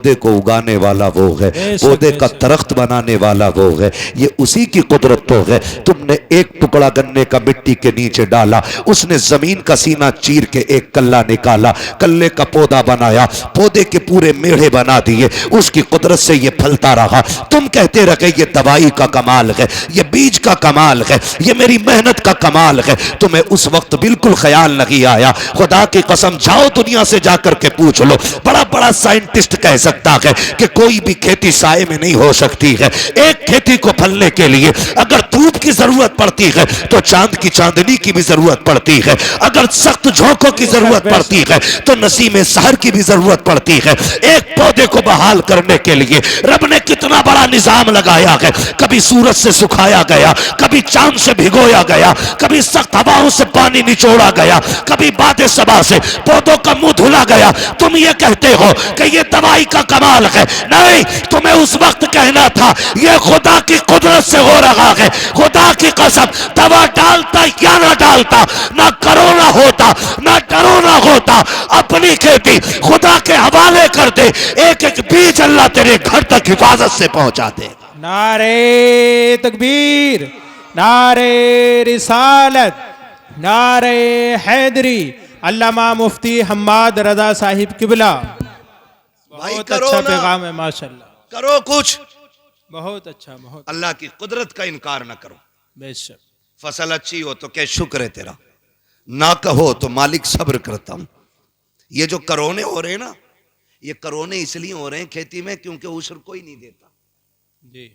पौधे को उगाने वाला वो है, पौधे का दरख्त बनाने वाला वो है। ये उसी की कुदरत तो है। तुमने एक टुकड़ा गन्ने का मिट्टी के नीचे डाला, उसने जमीन का सीना चीर के एक कल्ला निकाला, कल्ले का पौधा बनाया, पौधे के पूरे मेढ़े बना दिए, उसकी कुदरत से ये फलता रहा। तुम कहते रहे ये दवाई का कमाल है, ये बीज का कमाल है, ये मेरी मेहनत का कमाल है। तुम्हें उस वक्त बिल्कुल ख्याल नहीं आया। खुदा की कसम, जाओ दुनिया से जाकर के पूछ लो, बड़ा बड़ा साइंटिस्ट कह सकता है कि कोई भी खेती साए में नहीं हो सकती है। एक खेती को फलने के लिए अगर धूप की जरूरत पड़ती है तो चांद की चांदनी की भी जरूरत पड़ती है, अगर सख्त झोंकों की जरूरत पड़ती है तो नसीम सहर की भी जरूरत पड़ती है। एक पौधे को बहाल करने के लिए रब ने कितना बड़ा निजाम लगाया है। कभी सूरज से सुखाया गया, कभी चांद से भिगोया गया, कभी सख्त हवाओं से पानी निचोड़ा गया, कभी बादे सबा से पौधों का मुंह धुला गया। तुम ये कहते हो कि ये दवाई का कमाल है। नहीं, तुम्हें उस वक्त कहना था ये खुदा की कुदरत से हो रहा है। खुदा की कसम, दवा डालता या ना डालता, ना कोरोना होता ना डरोना होता, अपनी खेती खुदा के हवाले कर दे, एक एक बीज अल्लाह तेरे घर तक हिफाजत से पहुंचा दे। नारे तकबीर, नारे रिसालत, नारे हैदरी। अल्लामा मुफ्ती हम्माद रजा साहिब किबला, बहुत अच्छा पैगाम है माशाल्लाह। करो कुछ, बहुत अच्छा, बहुत अल्लाह की कुदरत का इनकार ना करो। बेशक। फसल अच्छी हो तो क्या शुक्र है तेरा, ना कहो तो मालिक सब्र करता हूं। ये जो करोने हो रहे हैं ना, ये करोने इसलिए हो रहे हैं खेती में क्योंकि उशर कोई नहीं देता जी।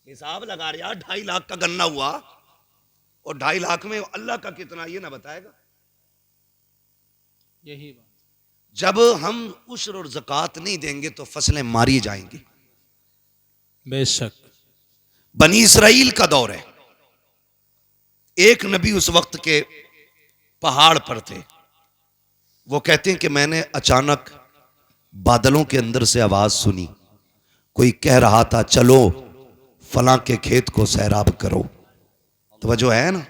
हिसाब लगा रहा 2.5 लाख का गन्ना हुआ और 2.5 लाख में अल्लाह का कितना ये ना बताएगा। यही बात। जब हम उशर और ज़कात नहीं देंगे तो फसलें मारी जाएंगी। बेशक। बनी इसराइल का दौर है। एक नबी उस वक्त के पहाड़ पर थे। वो कहते हैं कि मैंने अचानक बादलों के अंदर से आवाज सुनी, कोई कह रहा था चलो फलां के खेत को सैराब करो। तो वजह है ना,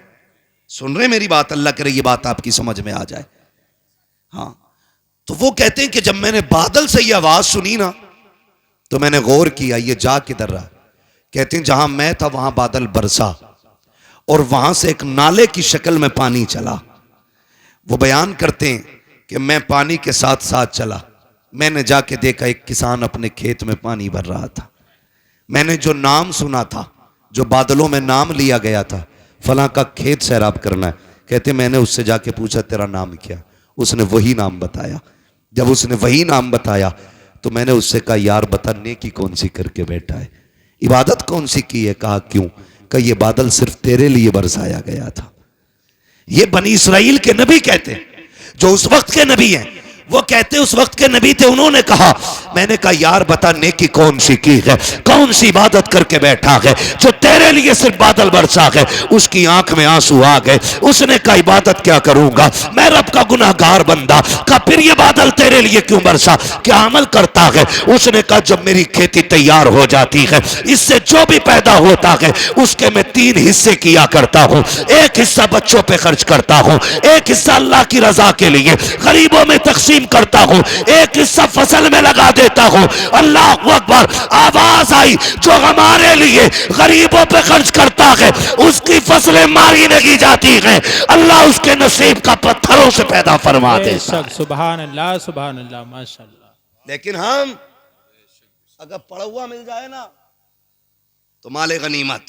सुन रहे मेरी बात? अल्लाह करे ये बात आपकी समझ में आ जाए। हाँ, तो वो कहते हैं कि जब मैंने बादल से ये आवाज सुनी ना तो मैंने गौर किया ये जा किधर रहा। कहते हैं जहां मैं था वहां बादल बरसा और वहां से एक नाले की शक्ल में पानी चला। वो बयान करते हैं कि मैं पानी के साथ साथ चला। मैंने जाके देखा एक किसान अपने खेत में पानी भर रहा था। मैंने जो नाम सुना था, जो बादलों में नाम लिया गया था, फलां का खेत सैराब करना है, कहते मैंने उससे जाके पूछा तेरा नाम क्या? उसने वही नाम बताया। जब उसने वही नाम बताया तो मैंने उससे कहा यार बता नेकी कौन सी करके बैठा है, इबादत कौन सी की है? कहा क्यों? कहा ये बादल सिर्फ तेरे लिए बरसाया गया था। ये बनी इसराइल के नबी कहते हैं, जो उस वक्त के नबी हैं। वो कहते उस वक्त के नबी थे। उन्होंने कहा, मैंने कहा यार बता नेकी कौन सी की है, कौन सी इबादत करके बैठा है जो तेरे लिए सिर्फ बादल बरसा है? उसकी आंख में आंसू आ गए। उसने कहा इबादत क्या करूंगा, मैं रब का गुनाहगार बंदा। कहा फिर ये बादल तेरे लिए क्यों बरसा, क्या अमल करता है? उसने कहा जब मेरी खेती तैयार हो जाती है, इससे जो भी पैदा होता है उसके मैं 3 हिस्से किया करता हूं। एक हिस्सा बच्चों पे खर्च करता हूं, एक हिस्सा अल्लाह की रजा के लिए गरीबों में तकसीम करता हूं, एक हिस्सा फसल में लगा देता हूं। अल्लाह अकबर। आवाज आई जो हमारे लिए गरीबों पे खर्च करता है उसकी फसलें मारी नहीं जाती हैं, अल्लाह उसके नसीब का पत्थरों से पैदा फरमा देता है। सुभान अल्लाह, सुभान अल्लाह, माशाअल्लाह। लेकिन हम अगर पड़ा हुआ मिल जाए ना तो माले गनीमत,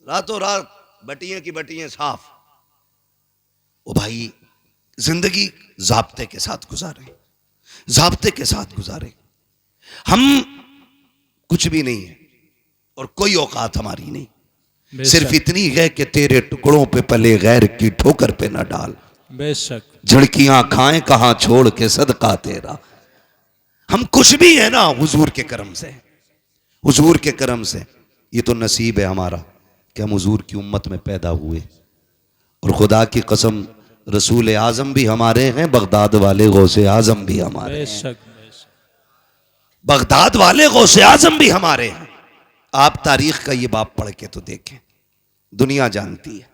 रातों रात बटियां की बटियां साफ। ओ भाई, जिंदगी ज़ाब्ते के साथ गुजारे, ज़ाब्ते के साथ गुजारे। हम कुछ भी नहीं है और कोई औकात हमारी नहीं, सिर्फ इतनी है कि तेरे टुकड़ों पे पले गैर की ठोकर पे न डाल। बेशक। झड़कियां खाएं कहां छोड़ के सदका तेरा। हम कुछ भी है ना हुजूर के करम से, हुजूर के करम से। ये तो नसीब है हमारा कि हम हुजूर की उम्मत में पैदा हुए। और खुदा की कसम, रसूल आजम भी हमारे हैं, बगदाद वाले गौसे आजम भी हमारे हैं, बगदाद वाले गौसे आजम भी हमारे हैं। आप तारीख का ये बाप पढ़ के तो देखें, दुनिया जानती है।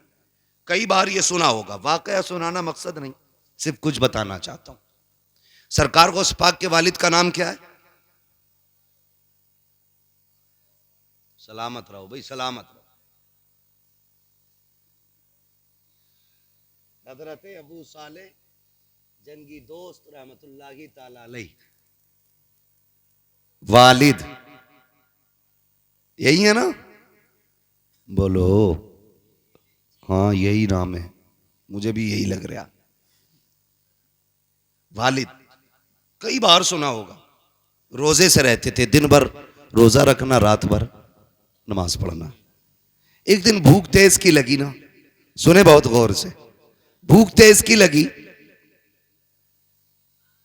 कई बार ये सुना होगा, वाकया सुनाना मकसद नहीं, सिर्फ कुछ बताना चाहता हूं। सरकार गौस पाक के वालिद का नाम क्या है? सलामत रहो भाई, सलामत रहो। हजरत अबू साले जंगी दोस्त रहमतुल्लाहि ताला अलैह, वालिद यही है ना? बोलो। हाँ यही नाम है, मुझे भी यही लग रहा। वालिद कई बार सुना होगा। रोजे से रहते थे, दिन भर रोजा रखना, रात भर नमाज पढ़ना। एक दिन भूख तेज की लगी ना, सुने बहुत गौर से, भूख तेज की लगी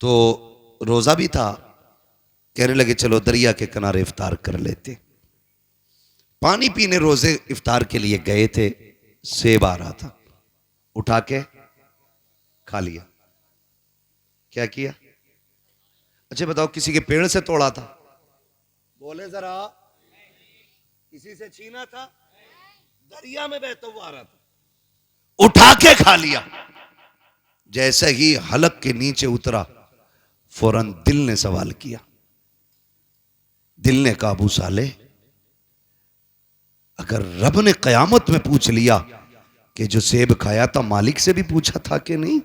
तो रोजा भी था, कहने लगे चलो दरिया के किनारे इफ्तार कर लेते। पानी पीने रोजे इफ्तार के लिए गए थे, सेब आ रहा था, उठा के खा लिया। क्या किया? अच्छा बताओ, किसी के पेड़ से तोड़ा था? बोले जरा। किसी से छीना था? दरिया में बहता हुआ आ रहा था, उठा के खा लिया। जैसे ही हलक के नीचे उतरा, फौरन दिल ने सवाल किया। दिल ने कहा, अबू साले, अगर रब ने कयामत में पूछ लिया कि जो सेब खाया था मालिक से भी पूछा था कि नहीं,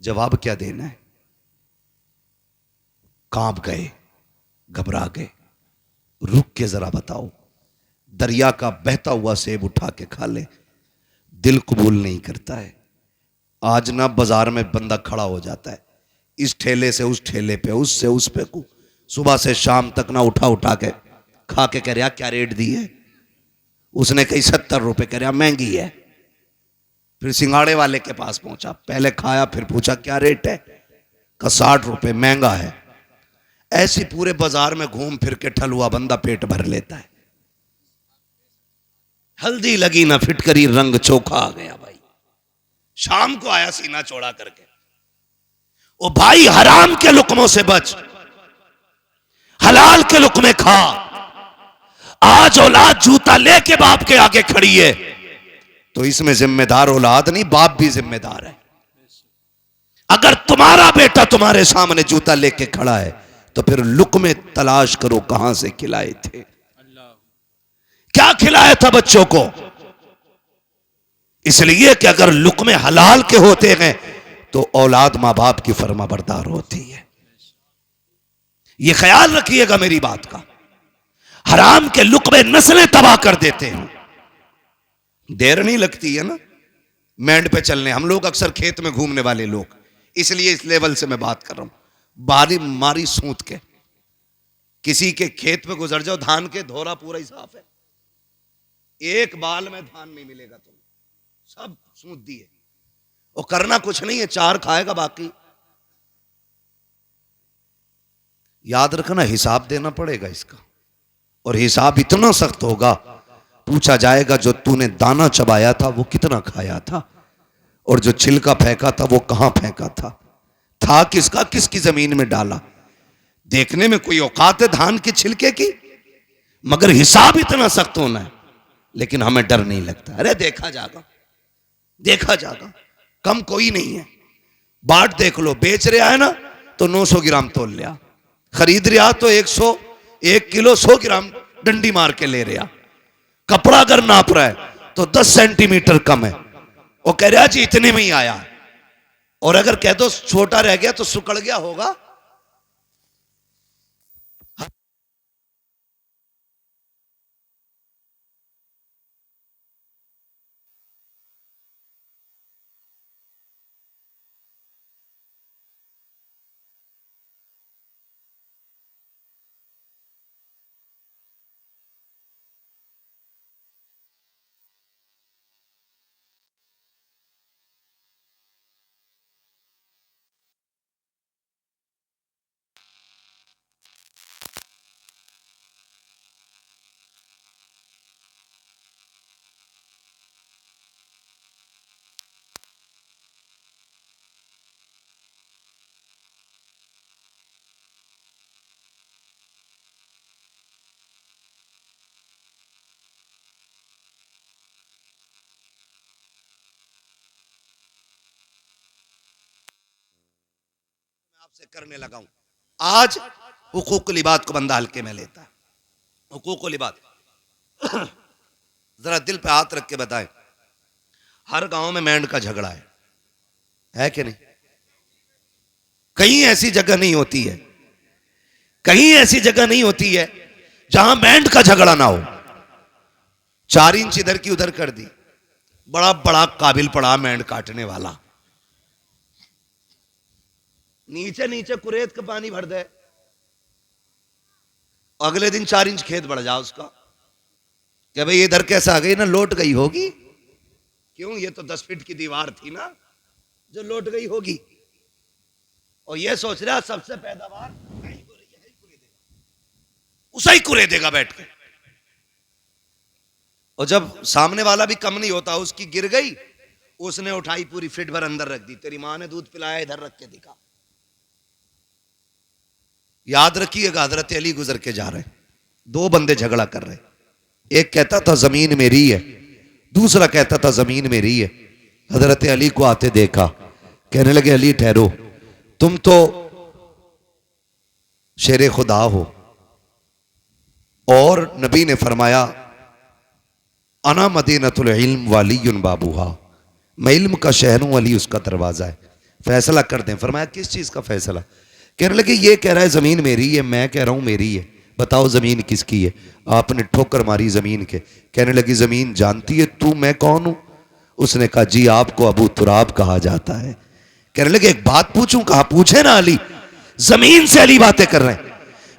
जवाब क्या देना है? कांप गए, घबरा गए। रुक के जरा बताओ, दरिया का बहता हुआ सेब उठा के खा ले, दिल कबूल नहीं करता है। आज ना बाजार में बंदा खड़ा हो जाता है, इस ठेले से उस ठेले पे, उससे उस पे, सुबह से शाम तक ना उठा उठा के खा के कह रहा क्या रेट दी है? उसने कही 70 रुपए, कह रहा महंगी है। फिर सिंगाड़े वाले के पास पहुंचा, पहले खाया फिर पूछा क्या रेट है? का 60 रुपए, महंगा है। ऐसी पूरे बाजार में घूम फिर के ठलुआ बंदा पेट भर लेता है। हल्दी लगी ना फिटकरी, रंग चोखा आ गया भाई। शाम को आया सीना चौड़ा करके, ओ भाई हराम के लुकमों से बच, हलाल के लुकमे खा। आज औलाद जूता लेके बाप के आगे खड़ी है, तो इसमें जिम्मेदार औलाद नहीं, बाप भी जिम्मेदार है। अगर तुम्हारा बेटा तुम्हारे सामने जूता लेके खड़ा है तो फिर लुकमे तलाश करो, कहां से खिलाए थे, क्या खिलाया था बच्चों को। इसलिए कि अगर लुकमे हलाल के होते हैं तो औलाद मां बाप की फर्मा बरदार होती है। यह ख्याल रखिएगा मेरी बात का। हराम के लुकमे नस्लें तबाह कर देते हैं। देर नहीं लगती है ना मैंड पे चलने, हम लोग अक्सर खेत में घूमने वाले लोग, इसलिए इस लेवल से मैं बात कर रहा हूं। बारी मारी सूत के किसी के खेत पे गुजर जाओ, धान के धोरा पूरा ही साफ है, एक बाल में धान नहीं मिलेगा तुम्हें, सब सूत दिए। और करना कुछ नहीं है, चार खाएगा बाकी। याद रखना, हिसाब देना पड़ेगा इसका, और हिसाब इतना सख्त होगा, पूछा जाएगा जो तूने दाना चबाया था वो कितना खाया था, और जो छिलका फेंका था वो कहां फेंका था किसका, किसकी जमीन में डाला। देखने में कोई औकात है धान के छिलके की, मगर हिसाब इतना सख्त होना है। लेकिन हमें डर नहीं लगता, अरे देखा जाएगा, देखा जाएगा, कम कोई नहीं है। बाट देख लो, बेच रहा है ना तो 900 ग्राम तोल लिया, खरीद रहा तो 1 किलो 100 ग्राम डंडी मार के ले रहा। कपड़ा अगर नाप रहा है तो 10 सेंटीमीटर कम है, वो कह रहा जी इतने में ही आया, और अगर कह दो छोटा रह गया तो सुकड़ गया होगा। से करने लगा हूं। आज हुकूकुल इबाद को बंदा हल्के में लेता है। हुकूकुल इबाद जरा दिल पे हाथ रख के बताएं, हर गांव में मेंढक का झगड़ा है कि नहीं? कहीं ऐसी जगह नहीं होती है, कहीं ऐसी जगह नहीं होती है जहां मेंढक का झगड़ा ना हो। 4 इंच इधर की उधर कर दी, बड़ा बड़ा काबिल पड़ा मेंढक काटने वाला, नीचे नीचे कुरेद का पानी भर दे, अगले दिन 4 इंच खेत बढ़ जाओ उसका, क्या भाई इधर कैसे आ गई ना, लौट गई होगी। क्यों? ये तो 10 फीट की दीवार थी ना जो लौट गई होगी। और ये सोच रहा सबसे पैदावार उसे ही कुरे देगा बैठ के। और जब सामने वाला भी कम नहीं होता, उसकी गिर गई, उसने उठाई पूरी फीट भर अंदर रख दी। तेरी माँ ने दूध पिलाया, इधर रख के दिखा। याद रखिएगा, हजरत अली गुजर के जा रहे, 2 बंदे झगड़ा कर रहे, एक कहता था जमीन मेरी है, दूसरा कहता था जमीन मेरी है। हजरत अली को आते देखा, कहने लगे अली ठहरो, तुम तो शेरे खुदा हो, और नबी ने फरमाया अना मदीनतुल इल्म वालियुन बाबूहा, मैं इल्म का शहर हूं, अली उसका दरवाजा है, फैसला कर दें। फरमाया किस चीज का फैसला? कहने लगे ये कह रहा है जमीन मेरी है, मैं कह रहा हूं मेरी है, बताओ जमीन किसकी है? आपने ठोकर मारी जमीन के। कहने लगी जमीन जानती है तू मैं कौन हूं? उसने कहा जी आपको अबू तुराब कहा जाता है। कहने लगे एक बात पूछूं? कहा पूछे ना अली। जमीन से अली बातें कर रहे हैं,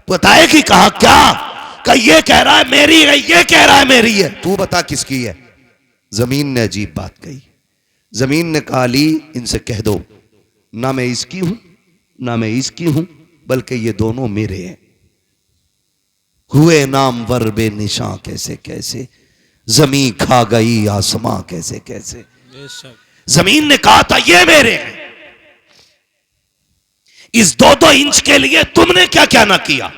बताए कि कहा क्या? कहा ये कह रहा है मेरी है, ये कह रहा है मेरी है, तू बता किसकी है? जमीन ने अजीब बात कही। जमीन ने कहा अली इनसे कह दो ना मैं इसकी हूं ना मैं इसकी हूं, बल्कि ये दोनों मेरे हैं। हुए नामवर बेनिशां कैसे कैसे, जमीन खा गई आसमां कैसे कैसे। बेशक जमीन ने कहा था ये मेरे हैं, इस 2-2 इंच के लिए तुमने क्या क्या ना किया।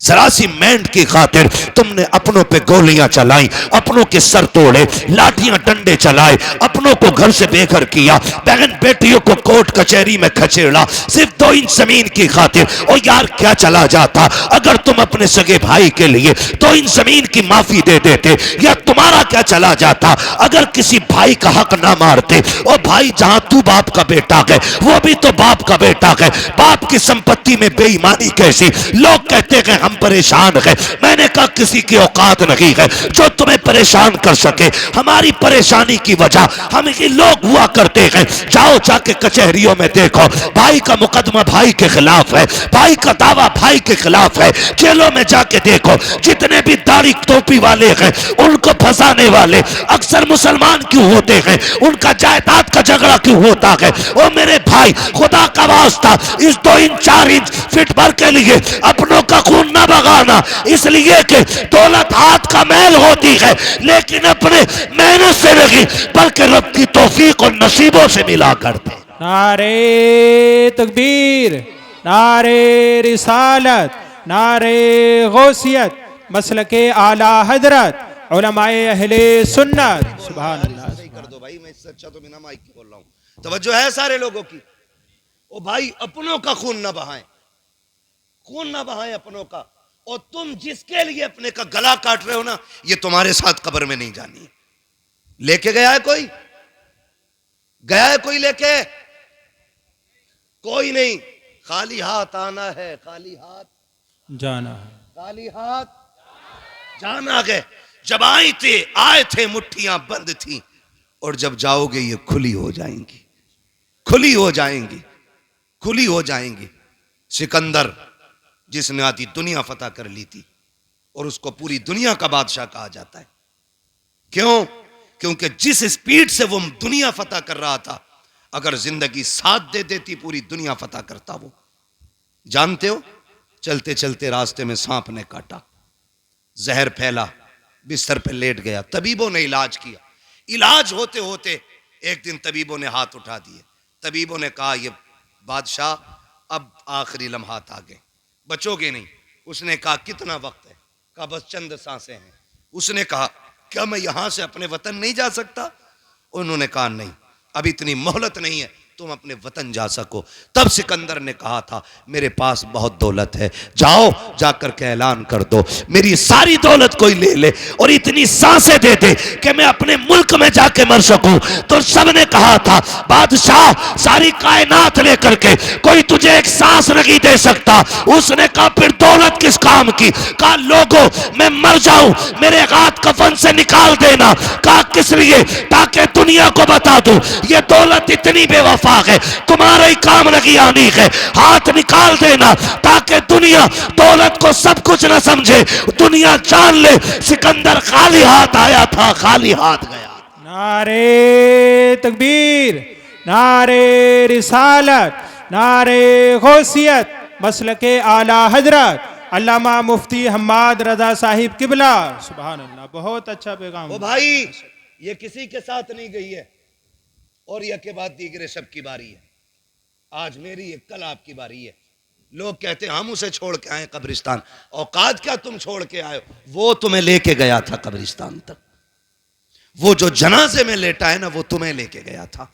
जरा सी मेंढक की खातिर तुमने अपनों पे गोलियां चलाई, अपनों के सर तोड़े, लाठियां डंडे चलाए, अपनों को घर से बेघर किया, बहन बेटियों को कोर्ट कचहरी में खचेड़ा, सिर्फ 2 इंच जमीन की खातिर। और यार क्या चला जाता अगर तुम अपने सगे भाई के लिए 2 इंच जमीन की माफी दे देते, या तुम्हारा क्या चला जाता अगर किसी भाई का हक ना मारते। और भाई जहां तू बाप का बेटा है वो भी तो बाप का बेटा है, बाप की संपत्ति में बेईमानी कैसी? लोग कहते हैं हम परेशान है, मैंने कहा किसी की औकात नहीं है जो तुम्हें परेशान कर सके। हमारी परेशानी की वजह हम ही लोग हुआ करते हैं। जाओ जाके कचहरियों में देखो, भाई का मुकदमा भाई के खिलाफ है, भाई का दावा भाई के खिलाफ है। जेलों में जाके देखो जितने भी दाढ़ी टोपी वाले हैं उनको फंसाने वाले अक्सर मुसलमान क्यों होते हैं, उनका जायदाद का झगड़ा क्यों होता है। ओ मेरे भाई खुदा का वास्ता इस 2 इंच 4 इंच फीट भर के लिए अपनों का खून ना बगाना, इसलिए कि दौलत हाथ का मैल होती है लेकिन अपने मेहनत से नहीं बल्कि रब की तौफीक और नसीबों से मिला करते। नारे तकबीर, नारे रिसालत, नारे गौसियत, मसलके आला हजरत, उलमाए अहले सुन्नत। सुभान अल्लाह। कर दो भाई, मैं इससे अच्छा तो बिना माइक के बोल रहा हूं। तवज्जो है सारे लोगों की। ओ भाई अपनों का खून ना बहाएं, खून ना बहाएं अपनों का। और तुम जिसके लिए अपने का गला काट रहे हो ना, ये तुम्हारे साथ कब्र में नहीं जानी है। लेके गया है कोई? गया है कोई लेके? कोई नहीं। खाली हाथ आना है, खाली हाथ जाना है। खाली हाथ जाना है। जब आए थे मुट्ठियां बंद थी, और जब जाओगे ये खुली हो जाएंगी, खुली हो जाएंगी, खुली हो जाएंगी। सिकंदर जिसने आधी दुनिया फतह कर ली थी और उसको पूरी दुनिया का बादशाह कहा जाता है। क्यों? क्योंकि जिस स्पीड से वो दुनिया फतह कर रहा था, अगर जिंदगी साथ दे देती पूरी दुनिया फतह करता वो। जानते हो, चलते चलते रास्ते में सांप ने काटा, जहर फैला, बिस्तर पे लेट गया। तबीबों ने इलाज किया, इलाज होते होते एक दिन तबीबों ने हाथ उठा दिए। तबीबों ने कहा ये बादशाह अब आखिरी लम्हात आ गए, बचोगे नहीं। उसने कहा कितना वक्त है? कहा बस चंद सांसें हैं। उसने कहा क्या मैं यहां से अपने वतन नहीं जा सकता? उन्होंने कहा नहीं, अब इतनी मोहलत नहीं है, तुम अपने वतन जा सको। तब सिकंदर ने कहा था मेरे पास बहुत दौलत है, जाओ जाकर के ऐलान कर दो मेरी सारी दौलत कोई ले ले और इतनी सांसें दे दे कि मैं अपने मुल्क में जाके मर सकूं। तो सबने कहा था बादशाह सारी कायनात लेकर के कोई तुझे एक सांस नहीं दे सकता। उसने कहा फिर दौलत किस काम की? कहा लोगों मैं मर जाऊं मेरे हाथ कफन से निकाल देना। कहा किस लिए? ताकि दुनिया को बता दूं ये दौलत इतनी बेवफा है, तुम्हारे ही काम नहीं आनी है। हाथ निकाल देना ताकि दुनिया दौलत को सब कुछ न समझे, दुनिया जान ले सिकंदर खाली हाथ आया था, खाली हाथ गया। नारे तकबीर, नारे रिसालत, नारे गौसियत, मसलके आला हजरत अल्लामा मुफ्ती हम्माद रजा साहिब किबला। सुभान अल्लाह, बहुत अच्छा पैगाम। ओ भाई ये किसी के साथ नहीं गई है और यह के बाद दीगरे सब की बारी है। आज मेरी है, कल आपकी बारी है। लोग कहते हैं हम उसे छोड़ के आए कब्रिस्तान। औकात क्या तुम छोड़ के आए? वो तुम्हें लेके गया था कब्रिस्तान तक। वो जो जनाजे में लेटा है ना वो तुम्हें लेके गया था।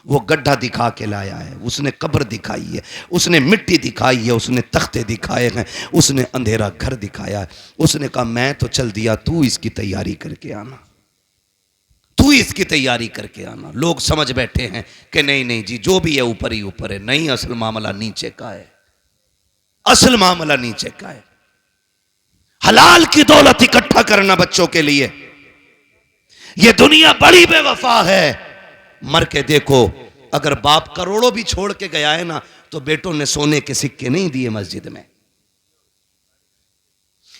वो गड्ढा दिखा के लाया है, उसने कब्र दिखाई है, उसने मिट्टी दिखाई है, उसने तख्ते दिखाए हैं, उसने अंधेरा घर दिखाया है। उसने कहा मैं तो चल दिया, तू इसकी तैयारी करके आना, तू इसकी तैयारी करके आना। लोग समझ बैठे हैं कि नहीं नहीं जी जो भी है ऊपर ही ऊपर है। नहीं, असल मामला नीचे का है, असल मामला नीचे का है। हलाल की दौलत इकट्ठा करना बच्चों के लिए। यह दुनिया बड़ी बेवफा है। मर के देखो, अगर बाप करोड़ों भी छोड़ के गया है ना तो बेटों ने सोने के सिक्के नहीं दिए मस्जिद में।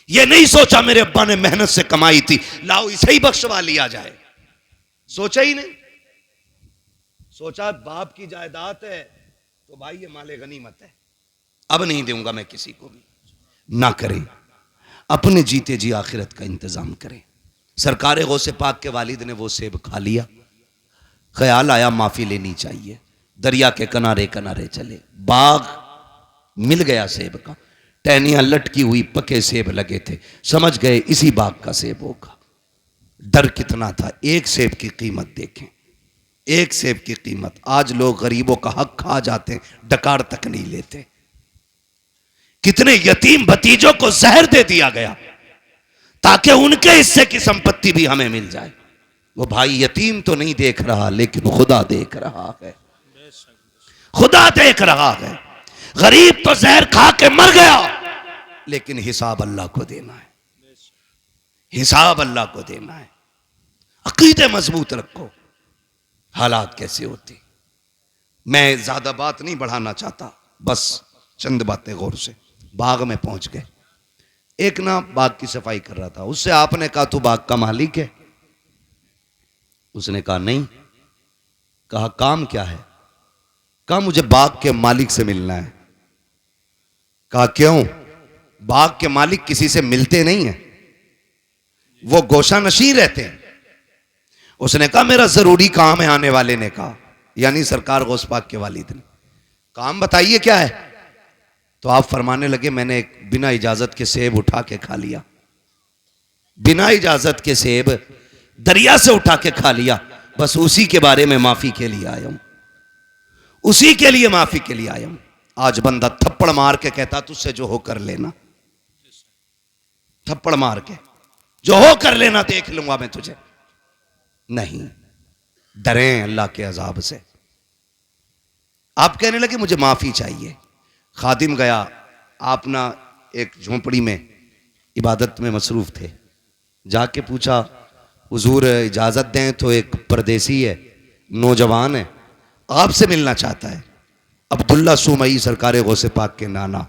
यह नहीं सोचा मेरे अब्बा ने मेहनत से कमाई थी, लाओ इसे ही बख्शवा लिया जाए। सोचा ही नहीं। सोचा बाप की जायदाद है तो भाई ये माले गनीमत है, अब नहीं दूंगा मैं किसी को भी। ना करें, अपने जीते जी आखिरत का इंतजाम करें। सरकार गौसे पाक के वालिद ने वो सेब खा लिया, ख्याल आया माफी लेनी चाहिए। दरिया के किनारे किनारे चले, बाग मिल गया सेब का, टहनियां लटकी हुई पके सेब लगे थे, समझ गए इसी बाग का सेब होगा। डर कितना था, एक सेब की कीमत देखें, एक सेब की कीमत। आज लोग गरीबों का हक खा जाते हैं, डकार तक नहीं लेते। कितने यतीम भतीजों को जहर दे दिया गया ताकि उनके हिस्से की संपत्ति भी हमें मिल जाए। वो भाई यतीम तो नहीं देख रहा लेकिन खुदा देख रहा है, खुदा देख रहा है। गरीब तो जहर खा के मर गया लेकिन हिसाब अल्लाह को देना है, हिसाब अल्लाह को देना है। अकीदे मजबूत रखो। हालात कैसे होते, मैं ज्यादा बात नहीं बढ़ाना चाहता, बस चंद बातें गौर से। बाग में पहुंच गए, एक ना बाग की सफाई कर रहा था, उससे आपने कहा तू बाग का मालिक है? उसने कहा नहीं। कहा काम क्या है? कहा मुझे बाग के मालिक से मिलना है। कहा क्यों? बाग के मालिक किसी से मिलते नहीं है, वो गोशा नशीं रहते हैं। उसने कहा मेरा जरूरी काम है। आने वाले ने कहा, यानी सरकार गौस पाक के वालिद ने। काम बताइए क्या है? तो आप फरमाने लगे मैंने एक बिना इजाजत के सेब उठा के खा लिया, बिना इजाजत के सेब दरिया से उठा के खा लिया, बस उसी के बारे में माफी के लिए आया हूं, उसी के लिए माफी के लिए आया हूं। आज बंदा थप्पड़ मार के कहता तुझसे जो हो कर लेना, थप्पड़ मार के जो हो कर लेना, देख लूंगा मैं तुझे। नहीं, डरें अल्लाह के अजाब से। आप कहने लगे मुझे माफी चाहिए। खादिम गया, आप ना एक झोंपड़ी में इबादत में मसरूफ थे, जाके पूछा हुजूर इजाजत दें तो एक परदेसी है, नौजवान है, आपसे मिलना चाहता है। अब्दुल्ला सुमई सरकार गौसे पाक के नाना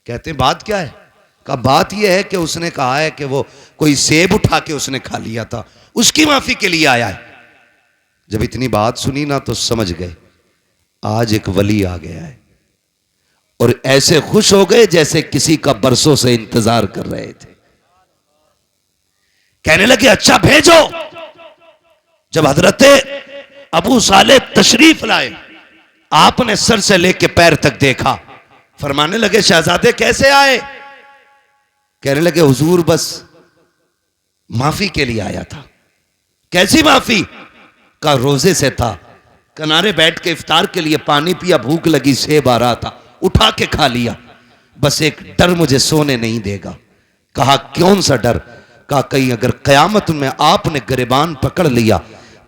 कहते हैं बात क्या है? कहा बात यह है कि उसने कहा है कि वो कोई सेब उठा के उसने खा लिया था, उसकी माफी के लिए आया है। जब इतनी बात सुनी ना तो समझ गए आज एक वली आ गया है, और ऐसे खुश हो गए जैसे किसी का बरसों से इंतजार कर रहे थे। कहने लगे अच्छा भेजो। जब हजरत अबू साले तशरीफ लाए, आपने सर से लेके पैर तक देखा, फरमाने लगे शहजादे कैसे आए? कहने लगे हुजूर बस माफी के लिए आया था। कैसी माफी? का रोजे से था, किनारे बैठ के इफ्तार के लिए पानी पिया, भूख लगी, सेब आ रहा था, उठा के खा लिया। बस एक डर मुझे सोने नहीं देगा। कहा कौन सा डर? कहा कहीं अगर कयामत में आपने गिरबान पकड़ लिया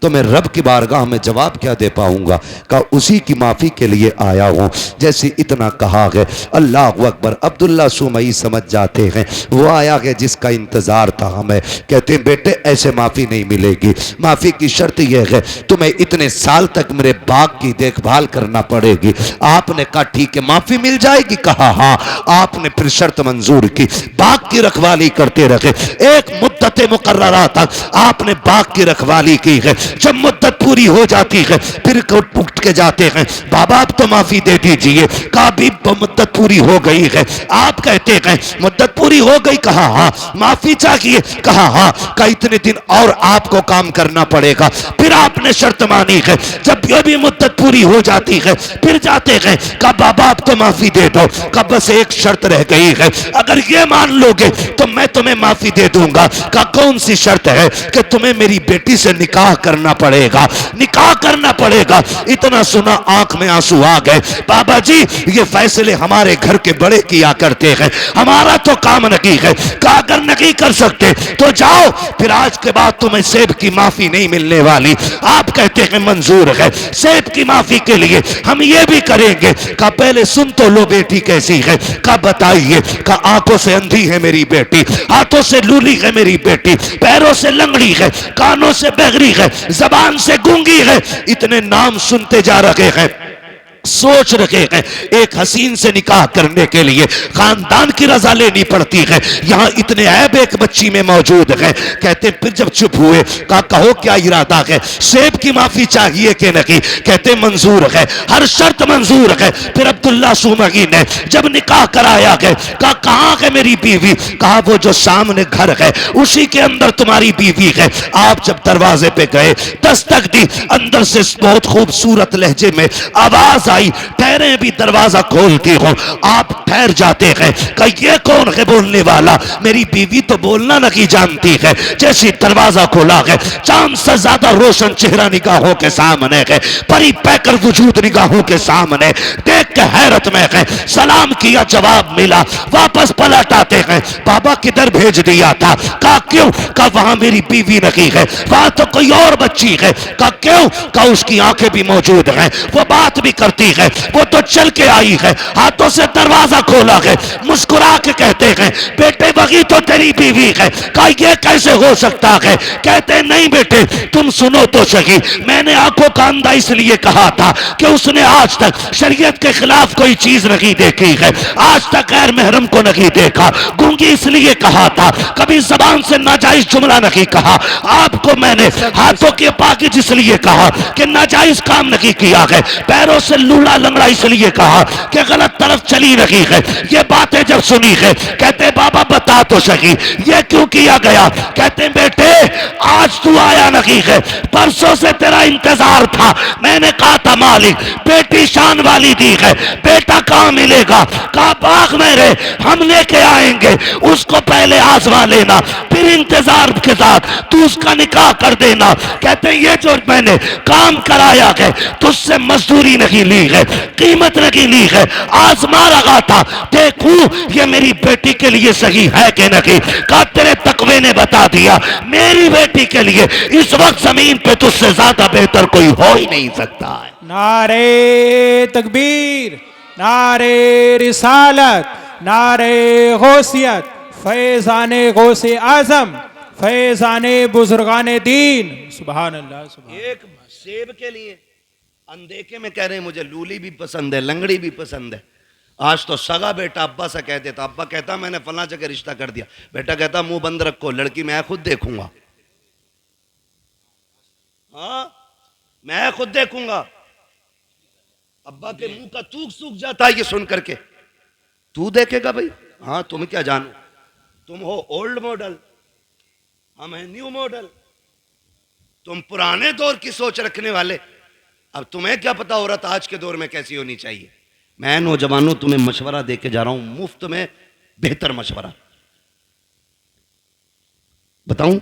तो मैं रब की बारगाह में जवाब क्या दे पाऊंगा? कहा उसी की माफी के लिए आया हूं। जैसे इतना कहा है, अल्लाह अकबर, अब्दुल्ला सुमई समझ जाते हैं वो आया है जिसका इंतजार था हमें। कहते हैं बेटे ऐसे माफी नहीं मिलेगी, माफी की शर्त यह है तुम्हें इतने साल तक मेरे बाग की देखभाल करना पड़ेगी। आपने कहा ठीक है, माफी मिल जाएगी? कहा हाँ। आपने फिर शर्त मंजूर की, बाग की रखवाली करते रहे। एक मुद्दत मुकर्ररा तक आपने बाग की रखवाली की है। जब मुद्दत पूरी हो जाती है फिर उठ के जाते हैं, बाबा आप तो माफी दे दीजिए। कहा भी मुद्दत पूरी हो गई है। आप कहते हैं मुद्दत पूरी हो गई? कहा हाँ। माफी चाहिए? कहा हाँ। कहा इतने दिन और आपको काम करना पड़ेगा। फिर आपने शर्त मानी है। जब ये भी मुद्दत पूरी हो जाती है फिर जाते हैं, कहा बाबा आप तो माफी दे दो। कहा बस एक शर्त रह गई है, अगर ये मान लोगे तो मैं तुम्हें माफी दे दूंगा। कहा कौन सी शर्त है? कि तुम्हें मेरी बेटी से निकाह करना पड़ेगा, निकाह करना पड़ेगा। इतना सुना आंख में आंसू आ गए। बाबा जी ये फैसले हमारे घर के बड़े किया करते हैं, हमारा तो काम नहीं है। कहा अगर नहीं कर सकते तो जाओ, फिर आज के बाद तुम्हें सेब की माफी नहीं मिलने वाली। आप कहते हैं मंजूर है, सेब की माफी के लिए हम ये भी करेंगे। कहा पहले सुन तो लो बेटी कैसी है। कहा बताइए। कहा आंखों से अंधी है मेरी बेटी, हाथों से लूली है मेरी बेटी, पैरों से लंगड़ी है, कानों से बहरी है, जबान से गूंगी है। इतने नाम सुनते जा रहे हैं, सोच रखे हैं एक हसीन से निकाह करने के लिए खानदान की रजा लेनी पड़ती है। यहां इतने ऐब एक बच्ची में मौजूद है। कहते फिर जब चुप हुए, कहा कहो क्या इरादा है, सेब की माफी चाहिए कि नहीं? कहते मंजूर है, हर शर्त मंजूर है। फिर अब्दुल्ला सुमगी ने जब निकाह कराया गया, कहा कहां है मेरी बीवी? कहा वो जो सामने घर है उसी के अंदर तुम्हारी बीवी है। आप जब दरवाजे पे गए, दस्तक दी, अंदर से बहुत खूबसूरत लहजे में आवाज आई, ठहरे भी दरवाजा खोलती हो। आप ठहर जाते हैं, कि ये कौन है बोलने वाला? मेरी बीवी तो बोलना नहीं जानती है। जैसे दरवाजा खोला है, चांद से ज्यादा रोशन चेहरा निगाहों के सामने है, परी पैकर वजूद निगाहों के सामने, देख के हैरत में है। सलाम किया, जवाब मिला, वापस पलट आते हैं, बाबा किधर भेज दिया था? कहा क्यों? कहा वहां मेरी बीवी नहीं है, वहां तो कोई और बच्ची है। कहा क्यों? कहा उसकी आंखें भी मौजूद हैं, वो बात भी करती है, वो तो चल के आई है, हाथों से दरवाजा खोला है, मुस्कुरा के कहते हैं बेटे वही तो तेरी बीवी है। कहा ये कैसे हो सकता है? कहते नहीं बेटे तुम सुनो तो सही, मैंने आंखों का अंधा इसलिए कहा था कि उसने आज तक शरीयत के खिलाफ कोई चीज नहीं देखी है, आज तक गैर महरम को नहीं देखा। गूंगी इसलिए कहा था, कभी जबान से नाजायज जुमला नहीं कहा। आपको मैंने हाथों के पाकिज इसलिए कहा कि नाजायज काम नहीं किया है, पैरों से लूला लंगड़ा इसलिए कहा कि गलत तरफ चली रही है। ये बातें जब सुनी है, कहते बाबा बता तो सही ये क्यों किया गया? कहते बेटे आज तू आया नहीं है, परसों से तेरा इंतजार था। मैंने कहा था मालिक बेटी शान वाली दी है, बेटा कहां मिलेगा? कहा बाग में रे, हम लेके आएंगे, उसको पहले आजमा लेना, फिर इंतजार के साथ तू उसका निकाह कर देना। कहते ये जो मैंने काम कराया है तुझसे मजदूरी नहीं ली है, कीमत नहीं ली है, आजमा रहा था, देखूं ये मेरी बेटी के लिए सही है कि नहीं। कहा तेरे तकवे ने बता दिया, मेरी बेटी के लिए इस वक्त जमीन पे तुझसे ज्यादा बेहतर कोई हो ही नहीं सकता है। नारे तकबीर, नारे रिसालत, नारे गौसियत, फैज़ाने गौसे आजम, फैज़ाने बुजुर्गाने दीन। सुभान अल्लाह, सुभान। एक सेब के लिए अनदेखे में कह रहे हैं मुझे लूली भी पसंद है, लंगड़ी भी पसंद है। आज तो सगा बेटा अब्बा से कह देता, अब्बा कहता मैंने फला जगह रिश्ता कर दिया, बेटा कहता मुंह बंद रखो, लड़की मैं खुद देखूंगा। हाँ मैं खुद देखूंगा। अब्बा के मुंह का थूक सूख जाता है ये सुन करके। तू देखेगा भाई? हाँ तुम क्या जानो, तुम हो ओल्ड मॉडल, हम हैं न्यू मॉडल, तुम पुराने दौर की सोच रखने वाले। अब तुम्हें क्या पता औरत आज के दौर में कैसी होनी चाहिए। मैं नौजवानों तुम्हें मशवरा देके जा रहा हूं, मुफ्त में बेहतर मशवरा बताऊं।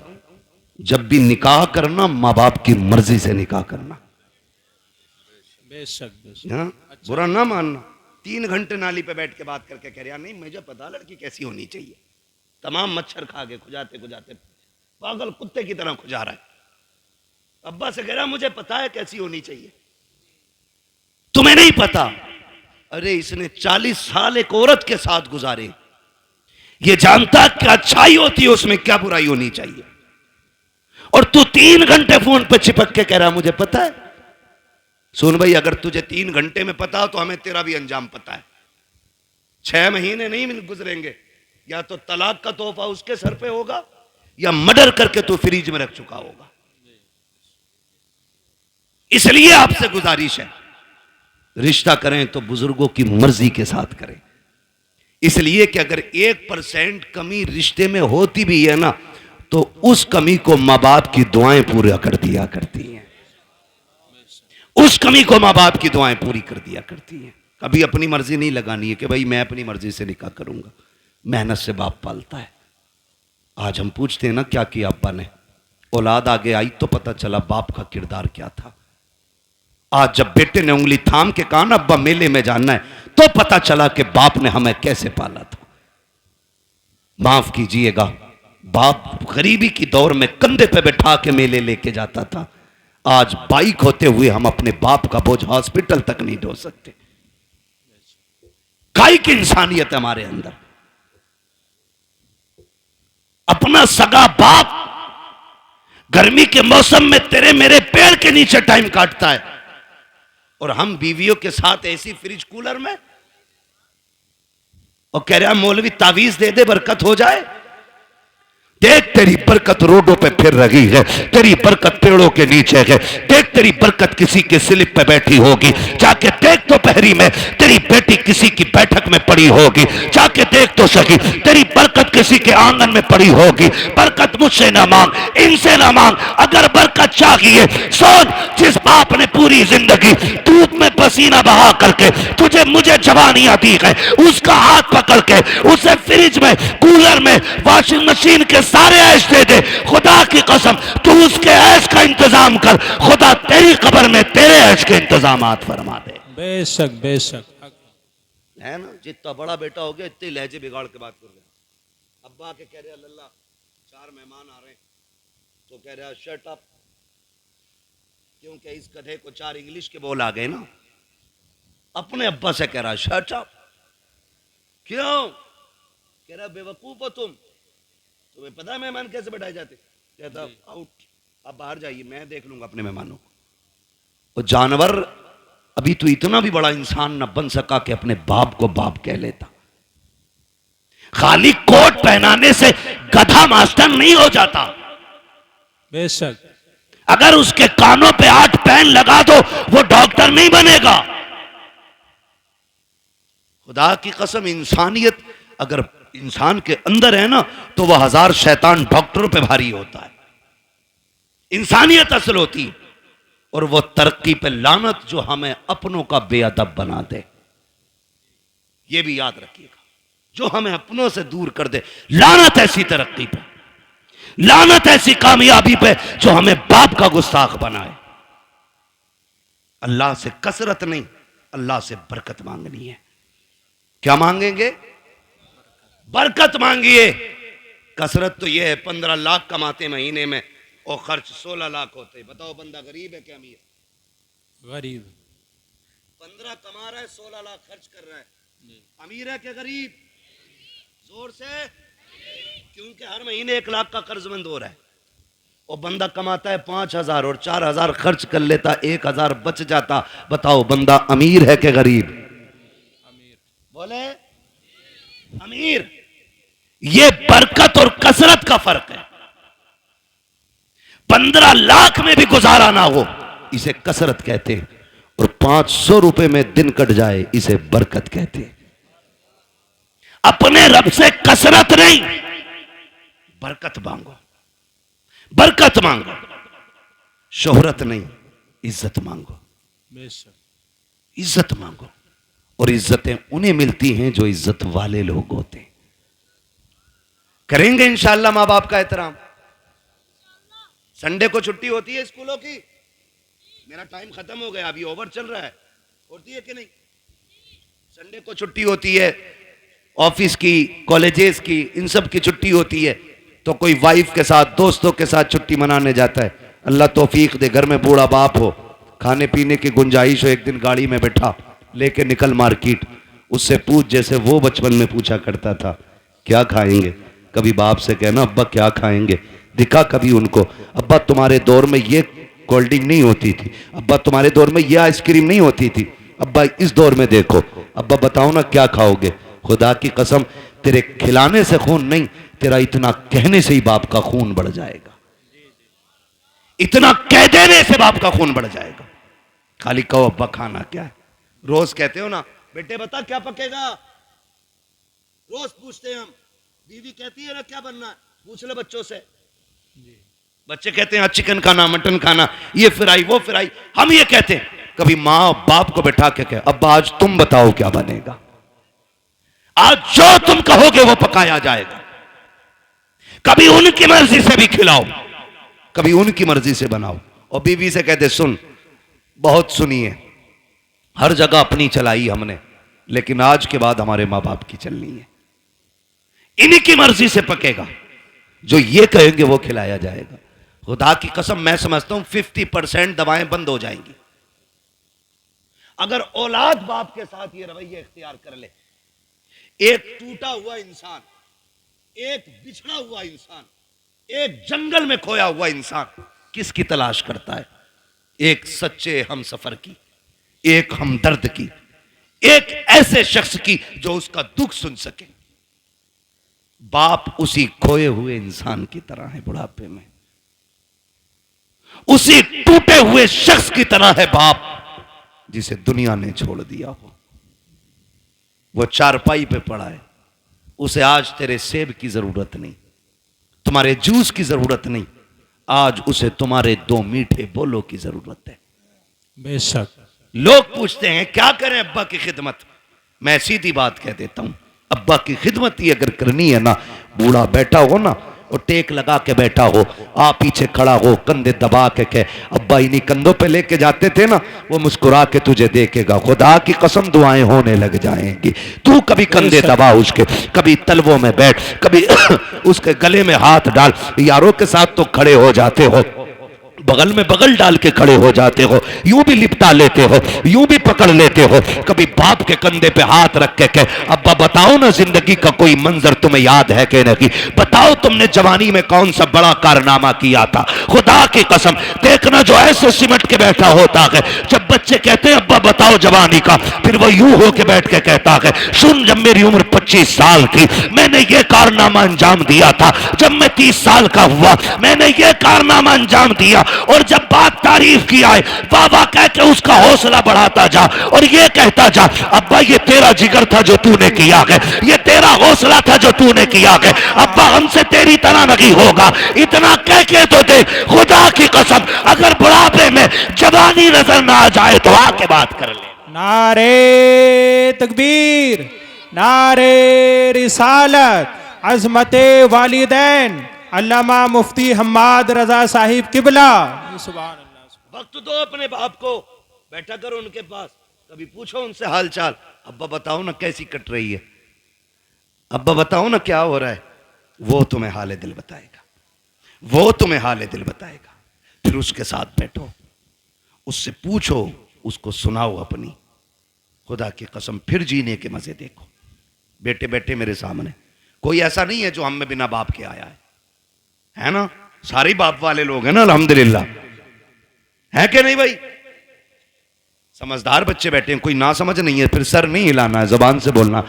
जब भी निकाह करना माँ बाप की मर्जी से निकाह करना। बेशक बेशक। हाँ, बुरा ना मानना। 3 घंटे नाली पे बैठ के बात करके कह रहा नहीं मुझे पता लड़की कैसी होनी चाहिए। तमाम मच्छर खा के खुजाते खुजाते पागल कुत्ते की तरह खुजा रहा है। अब्बा से कह रहा मुझे पता है कैसी होनी चाहिए, तुम्हें नहीं पता। अरे इसने 40 साल एक औरत के साथ गुजारे, ये जानता क्या अच्छाई होती है उसमें, क्या बुराई होनी चाहिए। और तू 3 घंटे फोन पे चिपक के कह रहा मुझे पता है। सुन भाई, अगर तुझे 3 घंटे में पता हो तो हमें तेरा भी अंजाम पता है। 6 महीने नहीं गुजरेंगे, या तो तलाक का तोहफा उसके सर पे होगा या मर्डर करके तू फ्रिज में रख चुका होगा। इसलिए आपसे गुजारिश है, रिश्ता करें तो बुजुर्गों की मर्जी के साथ करें। इसलिए कि अगर 1% कमी रिश्ते में होती भी है ना, तो उस कमी को मां बाप की दुआएं पूरा कर दिया करती हैं। उस कमी को मां बाप की दुआएं पूरी कर दिया करती हैं। कभी अपनी मर्जी नहीं लगानी है कि भाई मैं अपनी मर्जी से निकाह करूंगा। मेहनत से बाप पालता है। आज हम पूछते हैं ना क्या किया अब्बा ने, औलाद आगे आई तो पता चला बाप का किरदार क्या था। आज जब बेटे ने उंगली थाम के कहा ना अब्बा मेले में जाना है, तो पता चला कि बाप ने हमें कैसे पाला था। माफ कीजिएगा, बाप गरीबी की दौर में कंधे पे बैठा के मेले लेके जाता था। आज बाइक होते हुए हम अपने बाप का बोझ हॉस्पिटल तक नहीं ढो सकते। काई की इंसानियत है हमारे अंदर। अपना सगा बाप गर्मी के मौसम में तेरे मेरे पेड़ के नीचे टाइम काटता है, और हम बीवियों के साथ ऐसी फ्रिज कूलर में, और कह रहा मौलवी तावीज दे दे बरकत हो जाए। देख तेरी बरकत रोडों पे फिर रही है, तेरी बरकत पेड़ों के नीचे है। देख तेरी बरकत किसी के स्लिप पे बैठी होगी। जाके देख तो पहरी में तेरी बेटी किसी की बैठक में पड़ी होगी। जाके देख तो सही, तेरी बरकत किसी के आंगन में पड़ी होगी। बरकत मुझसे ना मांग, इनसे ना मांग। अगर बरकत चाहिए, सोच जिस बाप ने पूरी जिंदगी धूप में पसीना बहा करके तुझे मुझे जवानियां दी है, उसका हाथ पकड़ के उसे फ्रिज में, कूलर में, वॉशिंग मशीन के सारे ऐश दे दे। खुदा की कसम तू उसके ऐश का इंतजाम कर, खुदा तेरी कब्र में तेरे ऐश के इंतजामात फरमा दे। बेशक बेशक है ना, जितना बड़ा बेटा हो गया इतने लहजे बिगाड़ के बात कर रहे। अब्बा के कह रहे अल्लाह 4 मेहमान आ रहे हैं, तो कह रहा शट अप, क्योंकि इस गधे को 4 इंग्लिश के बोल आ गए ना। अपने अब्बा से कह रहा शट अप। क्यों? कह रहा बेवकूफ हो तुम, तुम्हें पता है मेहमान कैसे बैठाए जाते? कहता आउट, आप बाहर जाइए, मैं देख लूंगा अपने मेहमानों को। और जानवर अभी तो इतना भी बड़ा इंसान न बन सका कि अपने बाप को बाप कह लेता। खाली कोट पहनाने से गधा मास्टर नहीं हो जाता। बेशक अगर उसके कानों पे 8 पेन लगा दो वो डॉक्टर नहीं बनेगा। खुदा की कसम, इंसानियत अगर इंसान के अंदर है ना, तो वह 1000 शैतान डॉक्टरों पे भारी होता है। इंसानियत असल होती है। और वो तरक्की पे लानत जो हमें अपनों का बेअदब बना दे। ये भी याद रखिएगा, जो हमें अपनों से दूर कर दे। लानत ऐसी तरक्की पे, लानत ऐसी कामयाबी पे जो हमें बाप का गुस्ताख बनाए। अल्लाह से कसरत नहीं, अल्लाह से बरकत मांगनी है। क्या मांगेंगे? बरकत मांगिए। कसरत तो यह है 15 लाख कमाते महीने में और खर्च 16 लाख होते। बताओ बंदा गरीब है क्या अमीर? गरीब। 15 कमा रहा है, 16 लाख खर्च कर रहा है। अमीर है क्या गरीब? जोर से। क्योंकि हर महीने 1 लाख का कर्जमंद हो रहा है। और बंदा कमाता है 5000 और 4000 खर्च कर लेता, 1000 बच जाता। बताओ बंदा अमीर है क्या गरीब? अमीर। बोले अमीर। ये बरकत और कसरत का फर्क है। 15 लाख में भी गुजारा ना हो इसे कसरत कहते हैं, और 500 रुपए में दिन कट जाए इसे बरकत कहते हैं। अपने रब से कसरत नहीं, बरकत मांगो। बरकत मांगो, शोहरत नहीं, इज्जत मांगो। बेशक इज्जत मांगो, और इज्जतें उन्हें मिलती हैं जो इज्जत वाले लोग होते हैं। करेंगे इंशाअल्लाह मां बाप का एहतराम। संडे को छुट्टी होती है स्कूलों की? मेरा टाइम खत्म हो गया, अभी ओवर चल रहा है, होती है कि नहीं? संडे को छुट्टी होती है, ऑफिस की, कॉलेजेस की, इन सब की छुट्टी होती है, तो कोई वाइफ के साथ, दोस्तों के साथ छुट्टी मनाने जाता है। अल्लाह तौफीक दे, घर में बूढ़ा बाप हो, खाने पीने की गुंजाइश हो, एक दिन गाड़ी में बैठा, लेके निकल मार्केट, उससे पूछ जैसे वो बचपन में पूछा करता था क्या खाएंगे। कभी बाप से कहना अब्बा क्या खाएंगे, दिखा कभी उनको, अब्बा तुम्हारे दौर में ये कोल्ड ड्रिंक नहीं होती थी, अब्बा तुम्हारे दौर में ये आइसक्रीम नहीं होती थी, अब्बा इस दौर में देखो, अब्बा बताओ ना क्या खाओगे। खुदा की कसम, तेरे खिलाने से खून नहीं, तेरा इतना कहने से ही बाप का खून बढ़ जाएगा, इतना कह देने से बाप का खून बढ़ जाएगा। खाली कहो अब्बा खाना क्या है। रोज कहते हो ना बेटे बता क्या पकेगा, रोज पूछते हैं हम, बीवी कहती है ना क्या बनना है, पूछ ले बच्चों से, बच्चे कहते हैं चिकन खाना, मटन खाना, ये फ्राई वो फ्राई। हम ये कहते हैं, कभी माँ बाप को बैठा के कहे अब्बा आज तुम बताओ क्या बनेगा, आज जो तुम कहोगे वो पकाया जाएगा। कभी उनकी मर्जी से भी खिलाओ, कभी उनकी मर्जी से बनाओ। और बीवी से कहते सुन, बहुत सुनी है, हर जगह अपनी चलाई हमने, लेकिन आज के बाद हमारे मां बाप की चलनी है, इन्हीं की मर्जी से पकेगा, जो ये कहेंगे वो खिलाया जाएगा। खुदा की कसम मैं समझता हूं 50% दवाएं बंद हो जाएंगी अगर औलाद बाप के साथ ये रवैया इख्तियार कर ले। एक टूटा हुआ इंसान, एक बिछड़ा हुआ इंसान, एक जंगल में खोया हुआ इंसान किसकी तलाश करता है? एक सच्चे हम सफर की, एक हमदर्द की, एक ऐसे शख्स की जो उसका दुख सुन सके। बाप उसी खोए हुए इंसान की तरह है बुढ़ापे में, उसी टूटे हुए शख्स की तरह है बाप जिसे दुनिया ने छोड़ दिया हो। वो चारपाई पे पड़ा है, उसे आज तेरे सेब की जरूरत नहीं, तुम्हारे जूस की जरूरत नहीं, आज उसे तुम्हारे दो मीठे बोलों की जरूरत है। बेशक। लोग पूछते हैं क्या करें अब्बा की खिदमत, मैं सीधी बात कह देता हूं, अब्बा की खिदमत ही अगर करनी है ना, बूढ़ा बैठा हो ना और टेक लगा के बैठा हो, आप पीछे खड़ा हो, कंधे दबा के कहे अब्बा इन्हीं कंधों पे लेके जाते थे ना, वो मुस्कुरा के तुझे देखेगा। खुदा की कसम दुआएं होने लग जाएंगी। तू कभी कंधे दबा उसके, कभी तलवों में बैठ, कभी उसके गले में हाथ डाल, यारों के साथ तो खड़े हो जाते हो, बगल में बगल डाल के खड़े हो जाते हो, यूं भी लिपटा लेते हो, यूं भी पकड़ लेते हो। कभी बाप के कंधे पे हाथ रख के कहे अब्बा बताओ ना जिंदगी का कोई मंजर तुम्हें याद है कि नहीं, बताओ तुमने जवानी में कौन सा बड़ा कारनामा किया था। खुदा की कसम देखना जो ऐसे सिमट के बैठा होता है, जब बच्चे कहते हैं अब्बा बताओ जवानी का, फिर वो यूं होके बैठ के कहता है सुन जब मेरी उम्र 25 साल थी मैंने ये कारनामा अंजाम दिया था, जब मैं 30 साल का हुआ मैंने ये कारनामा अंजाम दिया। और जब बात तारीफ की आए बाबा कह के उसका हौसला बढ़ाता जा और ये कहता जा अब्बा ये तेरा जिगर था जो तूने किया है, ये तेरा हौसला था जो तूने किया है, अब्बा हमसे तेरी तरह नहीं होगा, इतना कह के तो दे। खुदा की कसम अगर बुढ़ापे में जवानी नजर ना आ जाए तो आके बात कर ले। नारे तकबीर, नारे रिसालत, अजमते वालिदैन अल्लामा मुफ्ती हम्माद रजा साहिब किबला। सुभान अल्लाह। वक्त दो अपने बाप को, बैठा करो उनके पास, कभी पूछो उनसे हाल चाल, अब्बा बताओ ना कैसी कट रही है, अब्बा बताओ ना क्या हो रहा है। वो तुम्हें हाल दिल बताएगा, वो तुम्हें हाल दिल बताएगा। फिर उसके साथ बैठो, उससे पूछो, उसको सुनाओ अपनी। खुदा की कसम फिर जीने के मजे देखो। बेटे बेटे मेरे सामने कोई ऐसा नहीं है जो हम में बिना बाप के आया है ना? सारे बाप वाले लोग हैं ना अल्हम्दुलिल्लाह, है कि नहीं भाई? समझदार बच्चे बैठे हैं, कोई ना समझ नहीं है, फिर सर नहीं हिलाना है, जबान से बोलना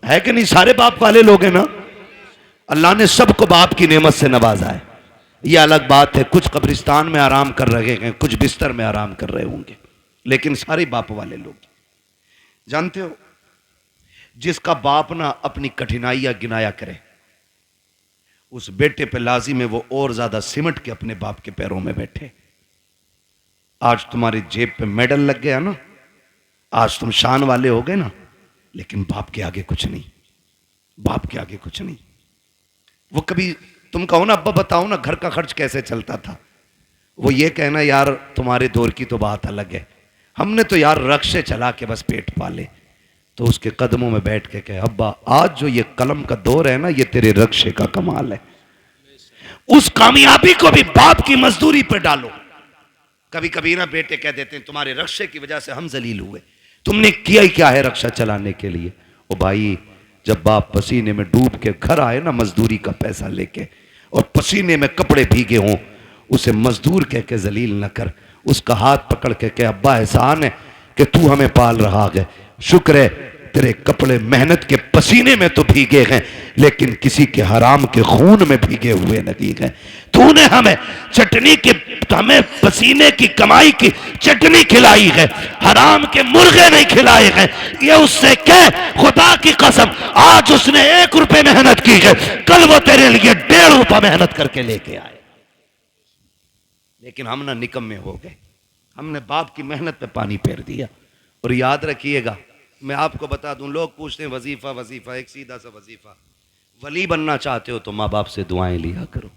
है कि नहीं? सारे बाप वाले लोग हैं ना? अल्लाह ने सबको बाप की नेमत से नवाजा है। यह अलग बात है, कुछ कब्रिस्तान में आराम कर रहे हैं, कुछ बिस्तर में आराम कर रहे होंगे, लेकिन सारे बाप वाले लोग। जानते हो जिसका बाप ना अपनी कठिनाइयां गिनाया करे, उस बेटे पे लाजिम है वो और ज्यादा सिमट के अपने बाप के पैरों में बैठे। आज तुम्हारी जेब पे मेडल लग गया ना, आज तुम शान वाले हो गए ना, लेकिन बाप के आगे कुछ नहीं, बाप के आगे कुछ नहीं। वो कभी तुम कहो ना अब्बा बताओ ना घर का खर्च कैसे चलता था, वो ये कहना यार तुम्हारे दौर की तो बात अलग है, हमने तो यार रक्शे चला के बस पेट पाले। तो उसके कदमों में बैठ के कहे अब्बा आज जो ये कलम का दौर है ना, ये तेरे रक्शे का कमाल है। उस कामयाबी को भी बाप की मजदूरी पर डालो। कभी कभी ना बेटे कह देते हैं तुम्हारे रक्शे की वजह से हम जलील हुए, तुमने किया ही क्या है रक्षा चलाने के लिए। ओ भाई, जब बाप पसीने में डूब के घर आए ना मजदूरी का पैसा लेके, और पसीने में कपड़े भीगे हों, उसे मजदूर कह के जलील न कर, उसका हाथ पकड़ के कह अब्बा एहसान है कि तू हमें पाल रहा है, शुक्र है तेरे कपड़े मेहनत के पसीने में तो भीगे हैं लेकिन किसी के हराम के खून में भीगे हुए नहीं हैं। तूने हमें चटनी के, हमें पसीने की कमाई की चटनी खिलाई है, हराम के मुर्गे नहीं खिलाए हैं। ये उससे कह खुदा की कसम, आज उसने 1 रुपए मेहनत की है, कल वो तेरे लिए 1.5 रुपया मेहनत करके लेके आए। लेकिन हम ना निकम्मे हो गए, हमने बाप की मेहनत पे पानी फेर दिया। और याद रखिएगा, मैं आपको बता दूं, लोग पूछते हैं वजीफा वजीफा, एक सीधा सा वजीफा, वली बनना चाहते हो तो माँ बाप से दुआएं लिया करो।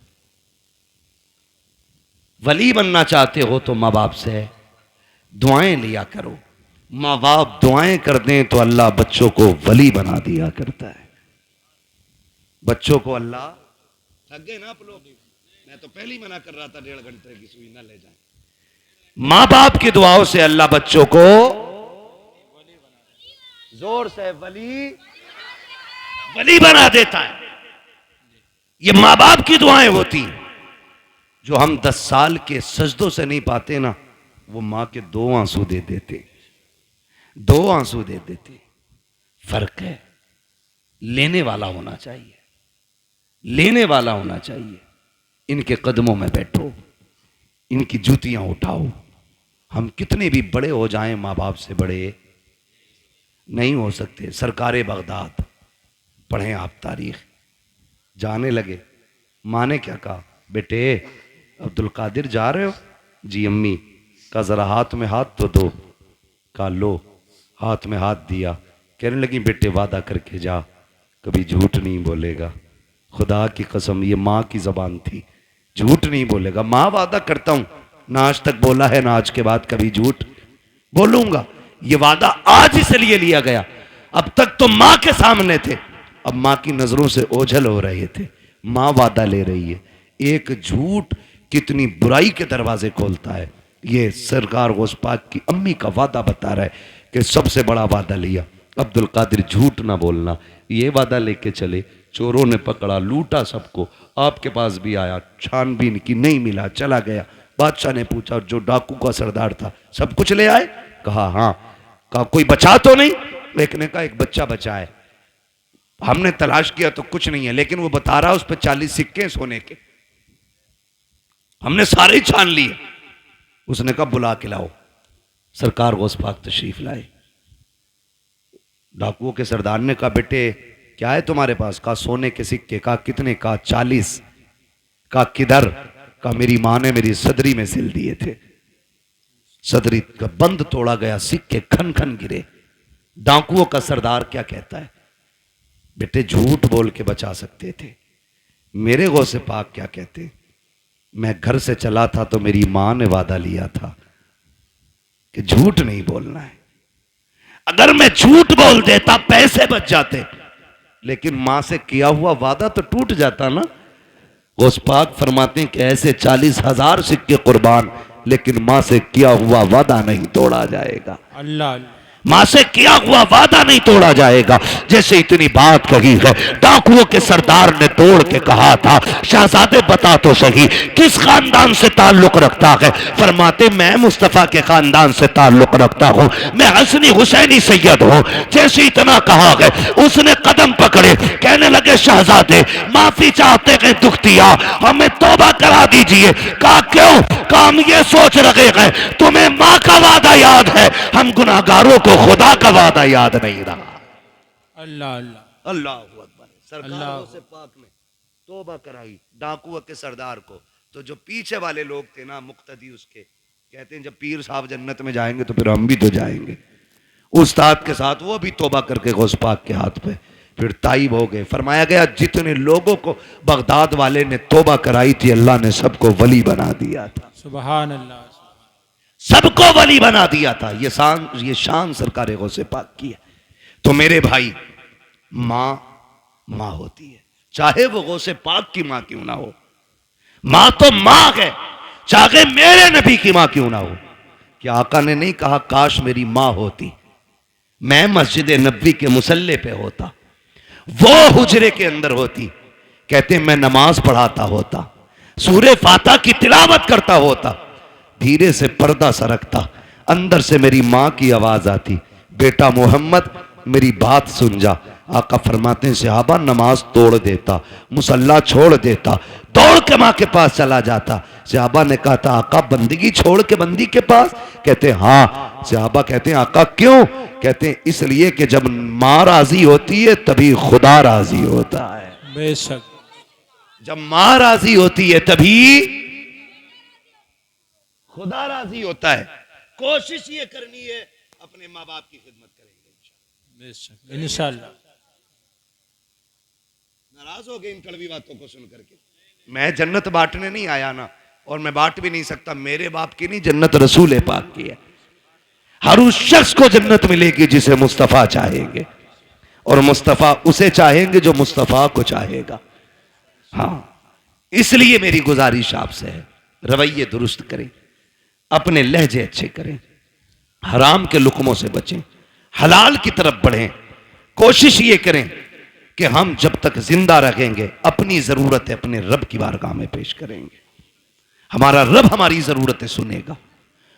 वली बनना चाहते हो तो माँ बाप से दुआएं लिया करो। माँ बाप दुआएं कर दें तो अल्लाह बच्चों को वली बना दिया करता है। बच्चों को अल्लाह, थक गए ना आप लोग, मैं तो पहले ही मना कर रहा था 1.5 घंटे की सुई ना ले जाए। माँ बाप की दुआओं से अल्लाह बच्चों को, जोर से, वली बना देता है। ये माँ बाप की दुआएं होती हैं। जो हम 10 साल के सजदों से नहीं पाते ना, वो माँ के 2 आंसू दे देते, 2 आंसू दे देते। फर्क है, लेने वाला होना चाहिए, लेने वाला होना चाहिए। इनके कदमों में बैठो, इनकी जूतियां उठाओ। हम कितने भी बड़े हो जाएं, माँ बाप से बड़े नहीं हो सकते। सरकारे बगदाद पढ़ें आप तारीख, जाने लगे, माँ ने क्या कहा, बेटे अब्दुल कादिर जा रहे हो? जी अम्मी। का जरा हाथ में हाथ तो दो। का लो, हाथ में हाथ दिया। कहने लगी बेटे वादा करके जा, कभी झूठ नहीं बोलेगा। खुदा की कसम, ये माँ की जबान थी, झूठ नहीं बोलेगा। माँ वादा करता हूं, ना आज तक बोला है ना आज के बाद कभी झूठ बोलूंगा। ये वादा आज इसलिए लिया गया, अब तक तो माँ के सामने थे, अब माँ की नजरों से ओझल हो रहे थे। माँ वादा ले रही है। एक झूठ कितनी बुराई के दरवाजे खोलता है। ये सरकार गौस पाक की अम्मी का वादा बता रहा है कि सबसे बड़ा वादा लिया, अब्दुल कादिर झूठ ना बोलना। ये वादा लेके चले, चोरों ने पकड़ा, लूटा सबको। आपके पास भी आया, छानबीन की, नहीं मिला, चला गया। बादशाह ने पूछा जो डाकू का सरदार था, सब कुछ ले आए? कहा हाँ। कहा कोई बचा तो नहीं? एक ने कहा एक बच्चा बचा है, हमने तलाश किया तो कुछ नहीं है, लेकिन वो बता रहा उस पर 40 सिक्के सोने के, हमने सारे ही छान लिए। उसने कहा बुला के लाओ। सरकार गौस पाक तशरीफ लाए। डाकुओं के सरदार ने कहा बेटे क्या है तुम्हारे पास? कहा सोने के सिक्के। कहा कितने? कहा 40। कहा किधर? कहा मेरी मां ने मेरी सदरी में सिल दिए थे, सदरी का बंद तोड़ा गया, सिक्के खन खन गिरे। डाकुओं का सरदार क्या कहता है? बेटे झूठ बोल के बचा सकते थे। मेरे गौसे पाक क्या कहते? मैं घर से चला था तो मेरी मां ने वादा लिया था कि झूठ नहीं बोलना है। अगर मैं झूठ बोल देता पैसे बच जाते, लेकिन मां से किया हुआ वादा तो टूट जाता ना। गौस पाक फरमाते हैं कि ऐसे 40,000 सिक्के कुर्बान, लेकिन मां से किया हुआ वादा नहीं तोड़ा जाएगा। अल्लाह, मां से किया हुआ वादा नहीं तोड़ा जाएगा। जैसे इतनी बात कही है, डाकुओं के सरदार ने तोड़ के कहा था शहजादे बता तो सही किस खानदान से ताल्लुक रखता है? फरमाते मैं मुस्तफा के खानदान से ताल्लुक रखता हूं, मैं हसनी हुसैनी सैयद हूं। जैसे इतना कहा है, उसने कदम पकड़े, कहने लगे शहजादे माफी चाहते हैं, दुख दिया, हमें तौबा करा दीजिए। कहा क्यों? कहा हम ये सोच रहे हैं तुम्हें मां का वादा याद है, हम गुनाहगारों को खुदा का वादा याद नहीं रहा। अल्लाह अल्लाह अल्लाह अकबर। सरकारों से पाक ने तौबा कराई डाकुओं के सरदार को। तो जो पीछे वाले लोग थे ना मुक्तदी उसके, कहते हैं जब पीर साहब जन्नत में जाएंगे तो फिर हम भी तो जाएंगे। उस्ताद के साथ वो भी तौबा करके गौस पाक के हाथ पे फिर ताइब हो गए। फरमाया गया जितने लोगों को बगदाद वाले ने तौबा कराई थी, अल्लाह ने सबको वली बना दिया था। सुबहान अल्लाह। सबको वली बना दिया था। ये शान सरकार गौसे पाक की है। तो मेरे भाई, मां मां होती है, चाहे वो गौसे पाक की मां क्यों ना हो। मां तो मां है, चाहे मेरे नबी की मां क्यों ना हो। क्या आका ने नहीं कहा काश मेरी मां होती, मैं मस्जिद नबी के मुसल्ले पे होता, वो हुजरे के अंदर होती, कहते मैं नमाज पढ़ाता होता, सूरे फाता की तिलावत करता होता, धीरे से पर्दा सरकता, अंदर से मेरी मां की आवाज आती, बेटा मोहम्मद मेरी बात सुन जा। आका फरमाते हैं सहाबा नमाज तोड़ देता, मुसल्ला छोड़ देता, दौड़ के मां के पास चला जाता। सहाबा ने कहा था आका बंदगी छोड़ के बंदी के पास? कहते हाँ। सहाबा कहते हैं आका क्यों? कहते हैं इसलिए कि जब मां राजी होती है तभी खुदा राजी होता है। बेशक। जब मां राजी होती है तभी खुदा राजी होता है। कोशिश ये करनी है अपने माँ बाप की खिदमत करेंगे बेशक इंशाअल्लाह। नाराज हो गए इन कड़वी बातों को सुन करके। मैं जन्नत बांटने नहीं आया ना, और मैं बांट भी नहीं सकता। मेरे बाप की नहीं, जन्नत रसूल पाक की है। हर उस शख्स को जन्नत मिलेगी जिसे मुस्तफा चाहेंगे, और मुस्तफा उसे चाहेंगे जो मुस्तफा को चाहेगा। हाँ, इसलिए मेरी गुजारिश आपसे है रवैये दुरुस्त करें, अपने लहजे अच्छे करें, हराम के लुकमों से बचें, हलाल की तरफ बढ़ें। कोशिश ये करें कि हम जब तक जिंदा रहेंगे अपनी जरूरतें अपने रब की बारगाह में पेश करेंगे। हमारा रब हमारी जरूरतें सुनेगा।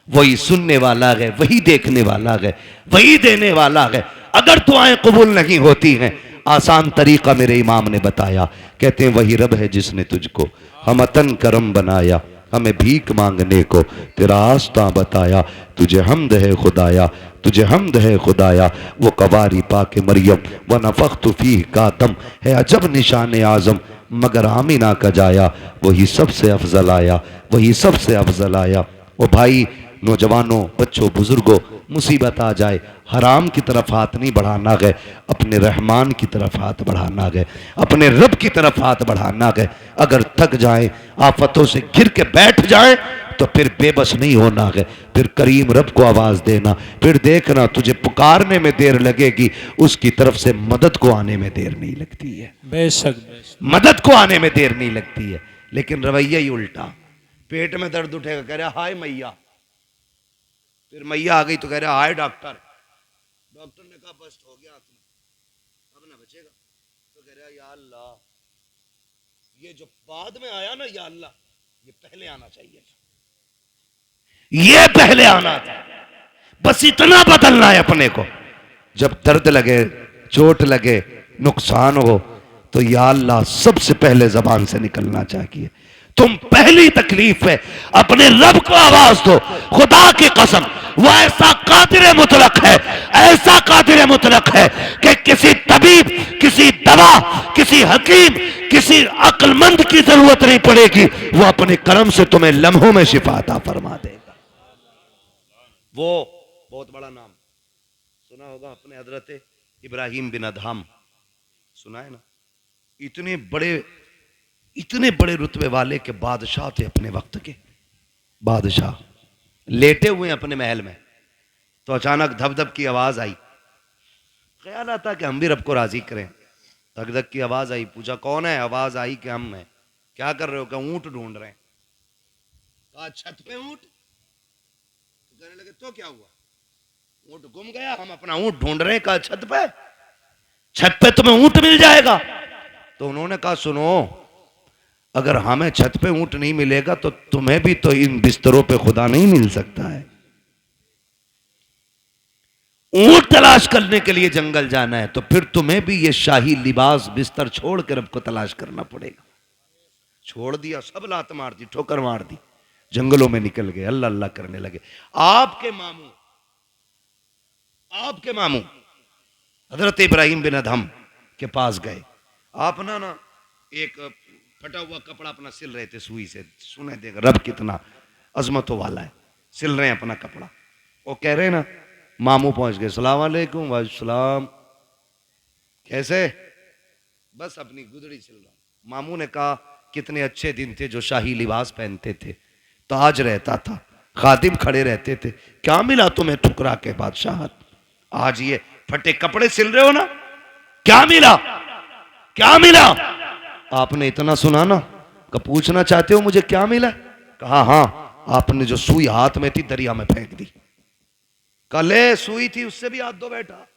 वही सुनने वाला है, वही देखने वाला है, वही देने वाला है। अगर दुआएं कबूल नहीं होती हैं, आसान तरीका मेरे इमाम ने बताया। कहते हैं वही रब है जिसने तुझको हमतन करम बनाया, हमें भीख मांगने को तेरा आस्था बताया। तुझे हमद है खुदाया, तुझे हमद है खुदाया। वो कवारी पाके मरियम व नफख्तु फीह का दम है अजब निशान आजम, मगर आमीना का जाया वही सबसे अफजल आया, वही सबसे अफजल आया। वो भाई नौजवानों, बच्चों, बुजुर्गों, मुसीबत आ जाए हराम की तरफ हाथ नहीं बढ़ाना है, अपने रहमान की तरफ हाथ बढ़ाना है, अपने रब की तरफ हाथ बढ़ाना है। अगर थक जाए, आफतों से घिर के बैठ जाए तो फिर बेबस नहीं होना है, फिर करीम रब को आवाज देना। फिर देखना तुझे पुकारने में देर लगेगी, उसकी तरफ से मदद को आने में देर नहीं लगती है। बेशक बेशक। मदद को आने में देर नहीं लगती है। लेकिन रवैया ही उल्टा, पेट में दर्द उठेगा कह रहा हाय मैया, फिर मैया आ गई तो कह रहा हाय डॉक्टर। डॉक्टर ने कहा बस हो गया आत्मा, अब ना बचेगा। तो कह रहा या अल्लाह, ये जो बाद में आया ना या अल्लाह, ये पहले आना चाहिए था, ये पहले आना था। बस इतना बदलना है अपने को। जब दर्द लगे, चोट लगे, नुकसान हो, तो या अल्लाह सबसे पहले जबान से निकलना चाहिए। तुम पहली तकलीफ है अपने रब को आवाज दो। खुदा की कसम वो ऐसा कादिर मुतलक है, ऐसा कादिर मुतलक है कि किसी तबीब, किसी दवा, किसी हकीम, किसी अक्लमंद की जरूरत नहीं पड़ेगी। वो अपने करम से तुम्हें लम्हों में शिफा अता फरमा देगा। वो बहुत बड़ा नाम सुना होगा अपने हजरत इब्राहिम बिन अदहम, सुना है ना? इतने बड़े रुतबे वाले के बादशाह थे, अपने वक्त के बादशाह। लेटे हुए अपने महल में, तो अचानक धब धब की आवाज आई। ख्याल आता कि हम भी रब को राजी करें। धक धक की आवाज आई, पूछा कौन है? आवाज आई कि हम हैं। क्या कर रहे हो? क्या ऊंट ढूंढ रहे हैं। कहा छत पे ऊंट। तो कहने लगे तो क्या हुआ? ऊंट गुम गया, हम अपना ऊंट ढूंढ रहे हैं। कहा छत पे, छत पे तुम्हें ऊंट मिल जाएगा। तो उन्होंने कहा सुनो, अगर हमें छत पे ऊंट नहीं मिलेगा तो तुम्हें भी तो इन बिस्तरों पे खुदा नहीं मिल सकता है। ऊंट तलाश करने के लिए जंगल जाना है तो फिर तुम्हें भी ये शाही लिबास बिस्तर छोड़ कर रब को तलाश करना पड़ेगा। छोड़ दिया, सब लात मार दी, ठोकर मार दी, जंगलों में निकल गए, अल्लाह अल्लाह करने लगे। आपके मामू हजरत इब्राहिम बिन अदहम के पास गए। आप ना एक फटा हुआ कपड़ा अपना सिल रहे थे सुई से। सुने देख रब कितना अजमतों वाला है, सिल रहे हैं अपना कपड़ा। वो कह रहे ना, मामू पहुंच गए, सलाम वालेकुम। वालेकुम, कैसे? बस अपनी गुदड़ी सिल रहा। मामू ने कहा कितने अच्छे दिन थे जो शाही लिबास पहनते थे। ताज रहता था, खादिम खड़े रहते थे, क्या मिला तुम्हें ठुकरा के बादशाहत? आज ये फटे कपड़े सिल रहे हो ना, क्या मिला? क्या मिला? आपने इतना सुना ना, कि पूछना चाहते हो मुझे क्या मिला? कहा हाँ, आपने जो सुई हाथ में थी दरिया में फेंक दी। कल सुई थी उससे भी हाथ धो बैठा,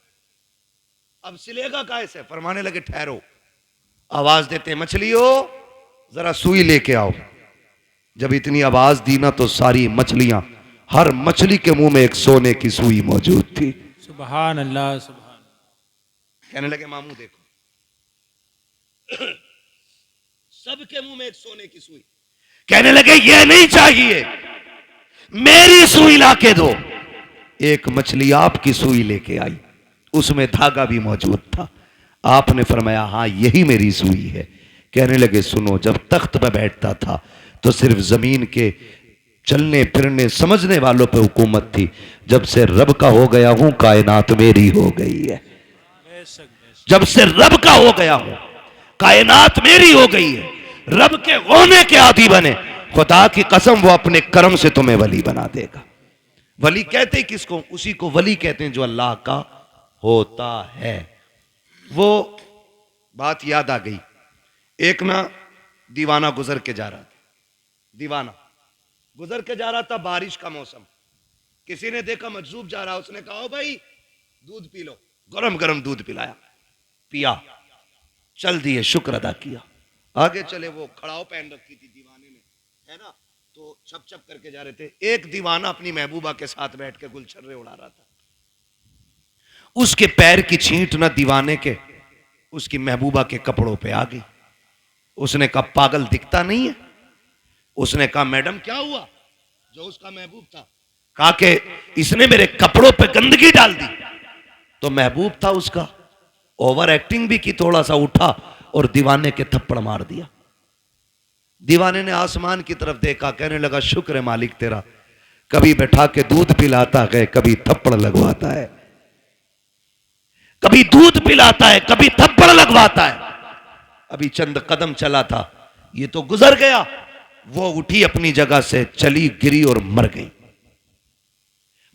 अब सिलेगा कैसे? फरमाने लगे ठहरो, आवाज देते मछलियों जरा सुई लेके आओ। जब इतनी आवाज दी ना तो सारी मछलियां, हर मछली के मुंह में एक सोने की सुई मौजूद थी। सुभान अल्लाह सुभान। कहने लगे मामू देखो, सबके मुंह में एक सोने की सुई। कहने लगे ये नहीं चाहिए, मेरी सुई लाके दो। एक मछली आपकी सुई लेके आई, उसमें धागा भी मौजूद था। आपने फरमाया हाँ यही मेरी सुई है। कहने लगे सुनो, जब तख्त पर बैठता था तो सिर्फ जमीन के चलने फिरने समझने वालों पे हुकूमत थी, जब से रब का हो गया हूं कायनात मेरी हो गई है। जब से रब का हो गया हूं कायनात मेरी हो गई है। रब के होने के आदी बने, खुदा की कसम वो अपने कर्म से तुम्हें वली बना देगा। वली कहते किसको? उसी को वली कहते हैं जो अल्लाह का होता है। वो बात याद आ गई, एक ना दीवाना गुजर के जा रहा था, दीवाना गुजर के जा रहा था, बारिश का मौसम। किसी ने देखा मजजूब जा रहा, उसने कहा ओ भाई दूध पी लो, गरम गरम दूध पिलाया, पिया, चल दिए, शुक्र अदा किया, आगे चले। वो खड़ाव पहन रखी थी दीवाने ने, है ना, तो छप छप करके जा रहे थे। एक दीवाना अपनी महबूबा के साथ बैठ के गुलछर्रे उड़ा रहा था। उसके पैर की छींट ना दीवाने के उसकी महबूबा के कपड़ों पे आ गई। उसने कहा पागल दिखता नहीं है? उसने कहा मैडम क्या हुआ? जो उसका महबूब था कहा कि इसने मेरे कपड़ों पे गंदगी डाल दी। तो महबूब था उसका, ओवर एक्टिंग भी की, थोड़ा सा उठा और दीवाने के थप्पड़ मार दिया। दीवाने ने आसमान की तरफ देखा, कहने लगा शुक्र है मालिक तेरा, कभी बैठा के दूध पिलाता है, कभी थप्पड़ लगवाता है, कभी दूध पिलाता है, कभी थप्पड़ लगवाता है। अभी चंद कदम चला था, ये तो गुजर गया। वो उठी अपनी जगह से, चली, गिरी और मर गई।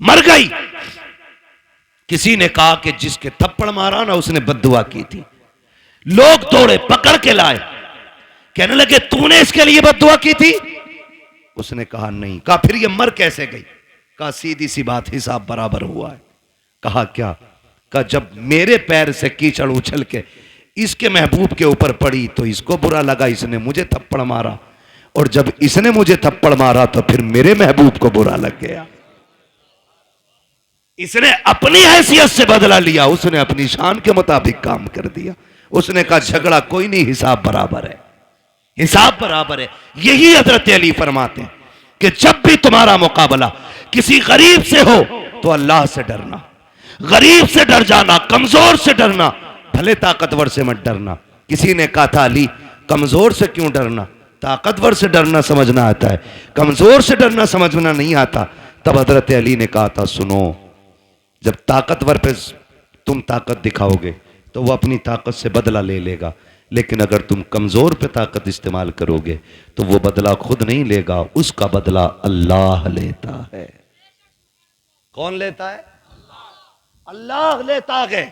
मर गई। किसी ने कहा कि जिसके थप्पड़ मारा ना उसने बद्दुआ की थी। लोग दौड़े, पकड़ के लाए, कहने लगे तूने इसके लिए बद्दुआ की थी? उसने कहा नहीं। कहा फिर ये मर कैसे गई? कहा सीधी सी बात, हिसाब बराबर हुआ है। कहा क्या? कहा जब मेरे पैर से कीचड़ उछल के इसके महबूब के ऊपर पड़ी तो इसको बुरा लगा, इसने मुझे थप्पड़ मारा, और जब इसने मुझे थप्पड़ मारा तो फिर मेरे महबूब को बुरा लग गया। इसने अपनी हैसियत से बदला लिया, उसने अपनी शान के मुताबिक काम कर दिया। उसने कहा झगड़ा कोई नहीं, हिसाब बराबर है, हिसाब बराबर है। यही हजरत अली फरमाते हैं कि जब भी तुम्हारा मुकाबला किसी गरीब से हो तो अल्लाह से डरना, गरीब से डर जाना, कमजोर से डरना, भले ताकतवर से मत डरना। किसी ने कहा था अली कमजोर से क्यों डरना? ताकतवर से डरना समझना आता है, कमजोर से डरना समझना नहीं आता। तब हजरत अली ने कहा था सुनो, जब ताकतवर पे तुम ताकत दिखाओगे तो वो अपनी ताकत से बदला ले लेगा, लेकिन अगर तुम कमजोर पे ताकत इस्तेमाल करोगे तो वो बदला खुद नहीं लेगा, उसका बदला अल्लाह लेता है। कौन लेता है? अल्लाह लेता है।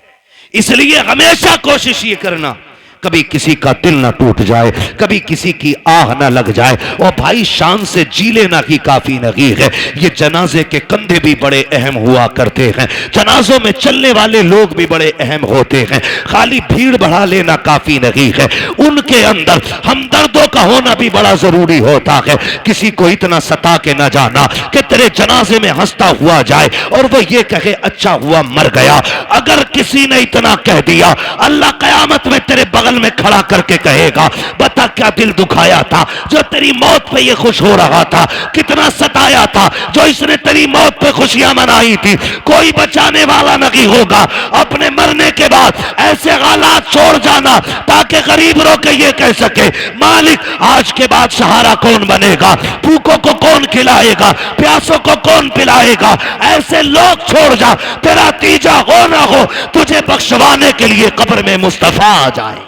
इसलिए हमेशा कोशिश ये करना कभी किसी का दिल ना टूट जाए, कभी किसी की आह ना लग जाए। और भाई शान से जी लेना ही काफी नहीं है। ये जनाजे के कंधे भी बड़े अहम हुआ करते हैं, जनाजों में चलने वाले लोग भी बड़े अहम होते हैं। खाली भीड़ बढ़ा लेना काफी नहीं है, उनके अंदर हमदर्दों का होना भी बड़ा जरूरी होता है। किसी को इतना सता के ना जाना कि तेरे जनाजे में हंसता हुआ जाए और वो ये कहे अच्छा हुआ मर गया। अगर किसी ने इतना कह दिया, अल्लाह कयामत में तेरे बगल में खड़ा करके कहेगा बता क्या दिल दुखाया था जो तेरी मौत पे ये खुश हो रहा था, कितना सताया था जो इसने तेरी मौत पे खुशियां मनाई थी। कोई बचाने वाला नहीं होगा। अपने मरने के बाद ऐसे हालात छोड़ जाना ताकि गरीब रो के ये कह सके मालिक आज के बाद सहारा कौन बनेगा, भूखों को कौन खिलाएगा, प्यासों को कौन पिलाएगा। ऐसे लोग छोड़ जा, तेरा तीजा हो ना हो तुझे बख्शवाने के लिए कब्र में मुस्तफा आ जाए।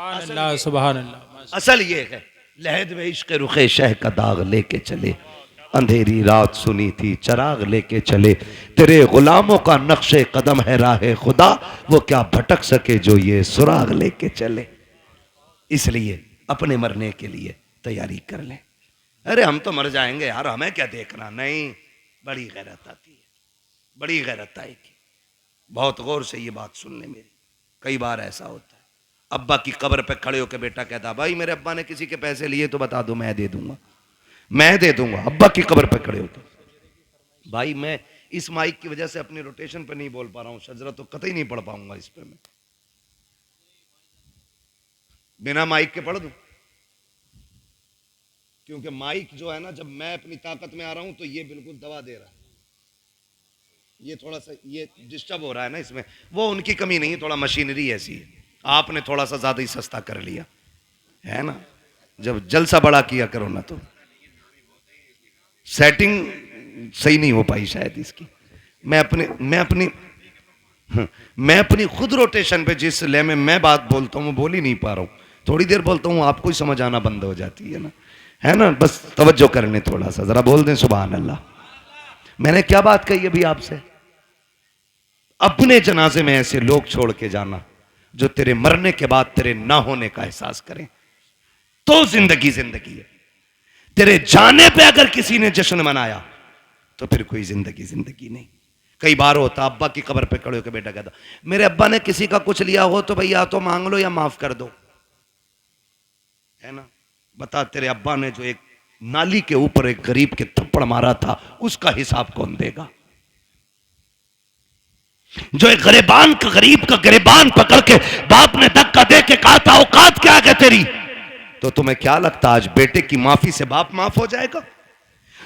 सुभान अल्लाह सुभान अल्लाह। असल ये है लहद में इश्क रुखे शह का दाग लेके चले, अंधेरी रात सुनी थी चराग लेके चले, तेरे गुलामों का नक्शे कदम है राह खुदा, वो क्या भटक सके जो ये सुराग लेके चले। इसलिए अपने मरने के लिए तैयारी कर लें। अरे हम तो मर जाएंगे यार, हमें क्या देखना। नहीं, बड़ी गैरत आती है, बड़ी गैरत आएगी। बहुत गौर से ये बात सुन ले मेरी। कई बार ऐसा होता है, अब्बा की कब्र पे खड़े होकर बेटा कहता, भाई मेरे अब्बा ने किसी के पैसे लिए तो बता दो, मैं दे दूंगा, मैं दे दूंगा। अब्बा की कब्र पे खड़े होकर। भाई मैं इस माइक की वजह से अपनी रोटेशन पे नहीं बोल पा रहा हूं, शजरा तो कतई नहीं पढ़ पाऊंगा इस पे। मैं बिना माइक के पढ़ दूं, क्योंकि माइक जो है ना, जब मैं अपनी ताकत में आ रहा हूं तो ये बिल्कुल दबा दे रहा है। ये थोड़ा सा ये डिस्टर्ब हो रहा है ना इसमें। वो उनकी कमी नहीं है, थोड़ा मशीनरी ऐसी है, आपने थोड़ा सा ज्यादा ही सस्ता कर लिया है ना। जब जलसा बड़ा किया करो ना तो सेटिंग सही नहीं हो पाई शायद इसकी। मैं अपनी खुद रोटेशन पे जिस ले में मैं बात बोलता हूँ बोल ही नहीं पा रहा हूँ। थोड़ी देर बोलता हूँ आपको ही समझ आना बंद हो जाती है ना। बस तवज्जो करने थोड़ा सा, जरा बोल दें सुभान अल्लाह। मैंने क्या बात कही अभी आपसे? अपने जनाजे में ऐसे लोग छोड़ के जाना जो तेरे मरने के बाद तेरे ना होने का एहसास करें, तो जिंदगी जिंदगी है। तेरे जाने पे अगर किसी ने जश्न मनाया तो फिर कोई जिंदगी जिंदगी नहीं। कई बार होता, अब्बा की कब्र पे खड़े होकर बेटा कहता, मेरे अब्बा ने किसी का कुछ लिया हो तो भैया तो मांग लो या माफ कर दो, है ना। बता, तेरे अब्बा ने जो एक नाली के ऊपर एक गरीब के थप्पड़ मारा था, उसका हिसाब कौन देगा? जो एक गरीब का गिरबान पकड़ के बाप ने धक्का दे के कहा था औकात क्या है तेरी, तो तुम्हें क्या लगता आज बेटे की माफी से बाप माफ हो जाएगा?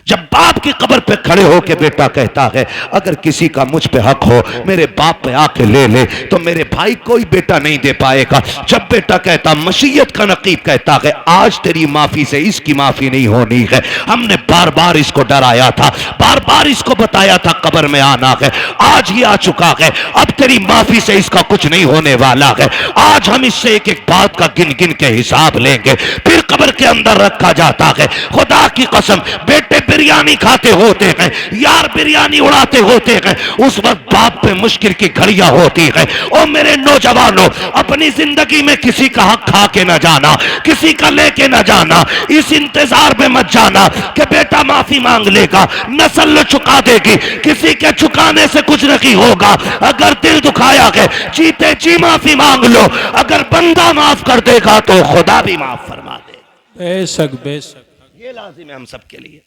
जब बाप की कब्र पे खड़े होकर बेटा कहता है अगर किसी का मुझ पे हक हो मेरे बाप पे आके ले ले, तो मेरे भाई कोई बेटा नहीं दे पाएगा। जब बेटा कहता, मशीयत का नकीब कहता है आज तेरी माफी से इसकी माफी नहीं होनी है, हमने बार बार इसको डराया था, बार बार इसको बताया था कब्र में आना है, आज ही आ चुका है, अब तेरी माफी से इसका कुछ नहीं होने वाला है। आज हम इससे एक एक बात का गिन गिन के हिसाब लेंगे। फिर कब्र के अंदर रखा जाता है। खुदा की कसम, बेटे बिरयानी खाते होते हैं, यार बिरयानी उड़ाते होते हैं, उस वक्त बाप पे मुश्किल की घड़ियां होती है। ओ मेरे नौजवानों, अपनी जिंदगी में किसी का हक खा के ना जाना, किसी का लेके ना जाना, इस इंतजार में मत जाना कि बेटा माफी मांग लेगा, नस्ल चुका देगी। किसी के चुकाने से कुछ नहीं होगा। अगर दिल दुखाया है, जीते जी माफी मांग लो, अगर बंदा माफ कर देगा तो खुदा भी माफ फरमा दे। बेशक बेशक, ये लाजिम है हम सबके लिए।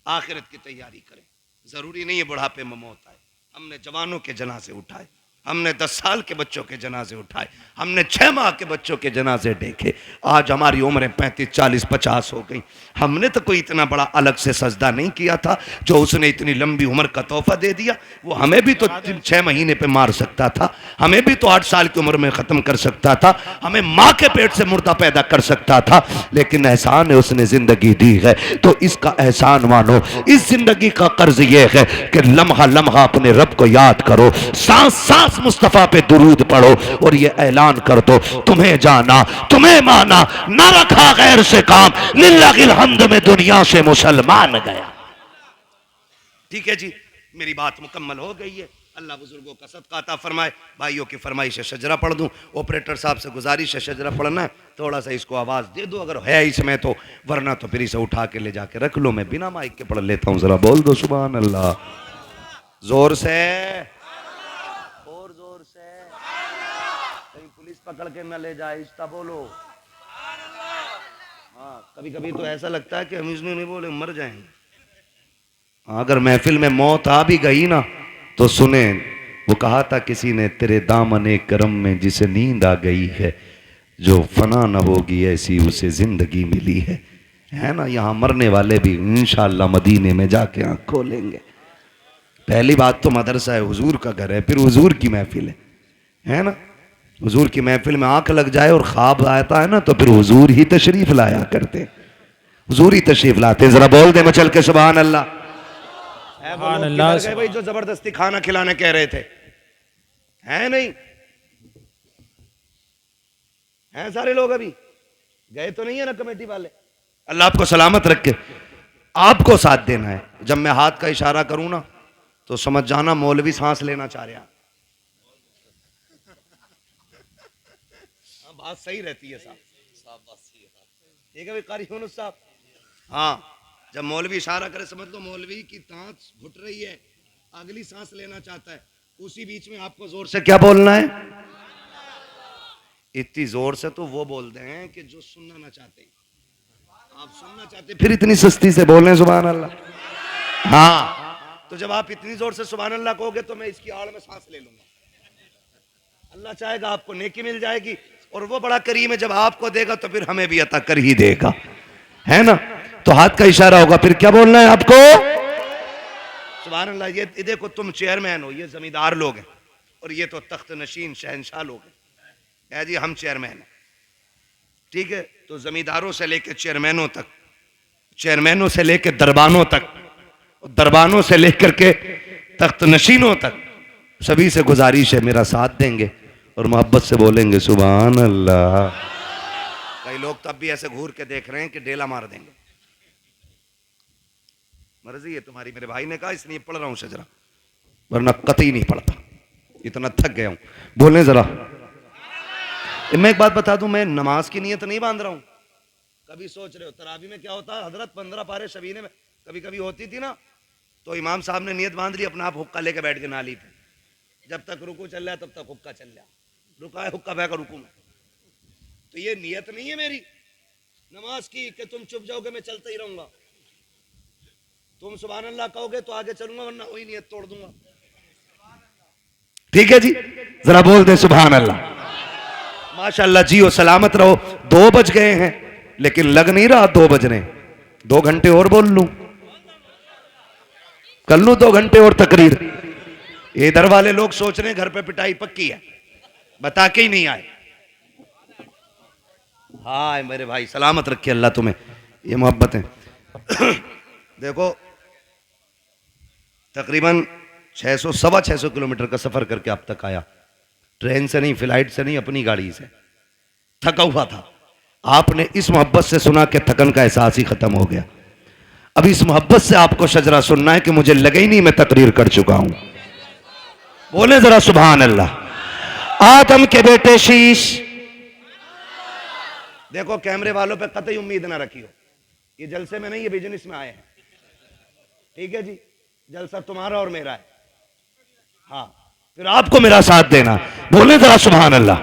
आखिरत की तैयारी करें। जरूरी नहीं है बुढ़ापे में मौत आए। हमने जवानों के जनाजे उठाए, हमने 10 साल के बच्चों के जनाजे उठाए, हमने 6 माह के बच्चों के जनाजे देखे। आज हमारी उम्रें 35, 40, 50 हो गई। हमने तो कोई इतना बड़ा अलग से सजदा नहीं किया था, जो उसने इतनी लंबी उम्र का तोहफा दे दिया। वो हमें भी तो 6 महीने पे मार सकता था, हमें भी तो 8 साल की उम्र में खत्म कर सकता था, हमें माँ के पेट से मुर्दा पैदा कर सकता था, लेकिन एहसान है उसने जिंदगी दी है तो इसका एहसान मानो। इस जिंदगी का कर्ज ये है कि लम्हा लम्हा अपने रब को याद करो, सांस सांस मुस्तफा पे दुरूद पढ़ो और ये ऐलान कर दो, तुम्हें जाना तुम्हें माना, ना रखा गैर से काम, लिल्लाहिल हम्द में दुनिया से मुसलमान गया। ठीक है जी, मेरी बात मुकम्मल हो गई है। अल्लाह बुजुर्गों का सदका अता फरमाए। भाइयों की फरमाइश है शजरा पढ़ दूं। ऑपरेटर साहब से गुजारिश है शजरा पढ़ना है, थोड़ा सा इसको आवाज दे दो अगर है इसमें तो, वरना तो फिर इसे उठा के ले जाके रख लो। मैं बिना माइक के पढ़ लेता हूं, जरा बोल दो सुभान अल्लाह जोर से, और जोर से, कहीं पुलिस पकड़ के न ले जाए। इस्ता बोलो। हाँ, कभी कभी तो ऐसा लगता है कि हम इसमें नहीं बोले मर जाएंगे। अगर महफिल में मौत आ भी गई ना तो सुने, वो कहा था किसी ने, तेरे दामने करम में जिसे नींद आ गई है, जो फना न होगी ऐसी उसे जिंदगी मिली है ना। यहाँ मरने वाले भी इंशाअल्लाह मदीने में जाके आँख खोलेंगे। पहली बात तो मदरसा है, हुजूर का घर है, फिर हुजूर की महफिल है ना। हुजूर की महफिल में आंख लग जाए और ख्वाब आता है ना तो फिर हुजूर ही तशरीफ लाया करते, हुजूर ही तशरीफ लाते। जरा बोल दे मचल के सुभान अल्लाह। भाई जो जबरदस्ती खाना खिलाने कह रहे थे, है नहीं हैं सारे लोग? अभी गए तो नहीं है ना कमेटी वाले? अल्लाह आपको सलामत रखे। आपको साथ देना है। जब मैं हाथ का इशारा करूं ना तो समझ जाना मौलवी सांस लेना चाह रहा। हाँ, बात सही रहती है साहब, बात सही है। ठीक है भाई कारी यूनुस साहब। हाँ, जब मौलवी इशारा करे समझ लो मौलवी की तांत घुट रही है, अगली सांस लेना चाहता है। उसी बीच में आपको जोर से क्या बोलना है? इतनी जोर से तो वो बोलते हैं कि जो सुनना ना चाहते। आप सुनना चाहते फिर इतनी सस्ती से बोल रहे हैं सुभान अल्लाह। हाँ, तो जब आप इतनी जोर से सुभान अल्लाह कहोगे तो मैं इसकी आड़ में सांस ले लूंगा। अल्लाह चाहेगा आपको नेकी मिल जाएगी, और वो बड़ा करीम है, जब आपको देगा तो फिर हमें भी अता कर ही देगा, है ना। तो हाथ का इशारा होगा, फिर क्या बोलना है आपको? सुभान अल्लाह। ये देखो तुम चेयरमैन हो, ये जमींदार लोग हैं, और ये तो तख्त नशीन शहनशाह लोग हैं। है जी, हम चेयरमैन हैं, ठीक है। तो जमींदारों से लेकर चेयरमैनों तक, चेयरमैनों से लेकर दरबानों तक, दरबानों से लेकर के तख्त नशीनों तक, सभी से गुजारिश है मेरा साथ देंगे और मोहब्बत से बोलेंगे सुभान अल्लाह। कई लोग तब भी ऐसे घूर के देख रहे हैं कि डेला मार देंगे। मर्जी है तुम्हारी, मेरे भाई ने कहा इसलिए पढ़ रहा हूं शजरा, वरना कतई नहीं पढ़ता, इतना थक गया हूं। बोले जरा। मैं एक बात बता दूं, मैं नमाज की नीयत नहीं बांध रहा हूं। कभी सोच रहे हो तरावी में क्या होता है, हजरत 15 पारे शबीने में कभी कभी होती थी ना, तो इमाम साहब ने नीयत बांध ली, अपना आप हुक्का लेके बैठ के नाली पे, जब तक रुकू चल रहा तब तक हुक्का चल रहा, रुका है हुक्का बहकर रुकू में। तो ये नीयत नहीं है मेरी नमाज की कि तुम चुप जाओगे मैं चलता ही रहूंगा। तुम सुभान अल्लाह कहोगे तो आगे चलूंगा, वरना वही नीयत तोड़ दूंगा। ठीक है जी, जरा बोल दे सुभान अल्लाह। माशाअल्लाह, जियो सलामत रहो। 2 बज गए हैं लेकिन लग नहीं रहा 2 बजने। 2 घंटे और बोल लूं, कर लूं 2 घंटे और तकरीर। इधर वाले लोग सोच रहे हैं घर पे पिटाई पक्की है, बता के ही नहीं आए। हाय मेरे भाई, सलामत रखे अल्लाह तुम्हें, ये मोहब्बत है। देखो तकरीबन 600 सवा 600 किलोमीटर का सफर करके अब तक आया, ट्रेन से नहीं, फ्लाइट से नहीं, अपनी गाड़ी से। थका हुआ था, आपने इस मोहब्बत से सुना कि थकन का एहसास ही खत्म हो गया। अब इस मोहब्बत से आपको शजरा सुनना है कि मुझे लगे ही नहीं मैं तकरीर कर चुका हूं। बोले जरा सुभान अल्लाह। आदम के बेटे शीश। देखो कैमरे वालों पे कतई उम्मीद ना रखियो, ये जलसे में नहीं, ये बिजनेस में आए हैं। ठीक है जी, जलसा तुम्हारा और मेरा है। हाँ, फिर आपको मेरा साथ देना। बोले जरा सुभान अल्लाह।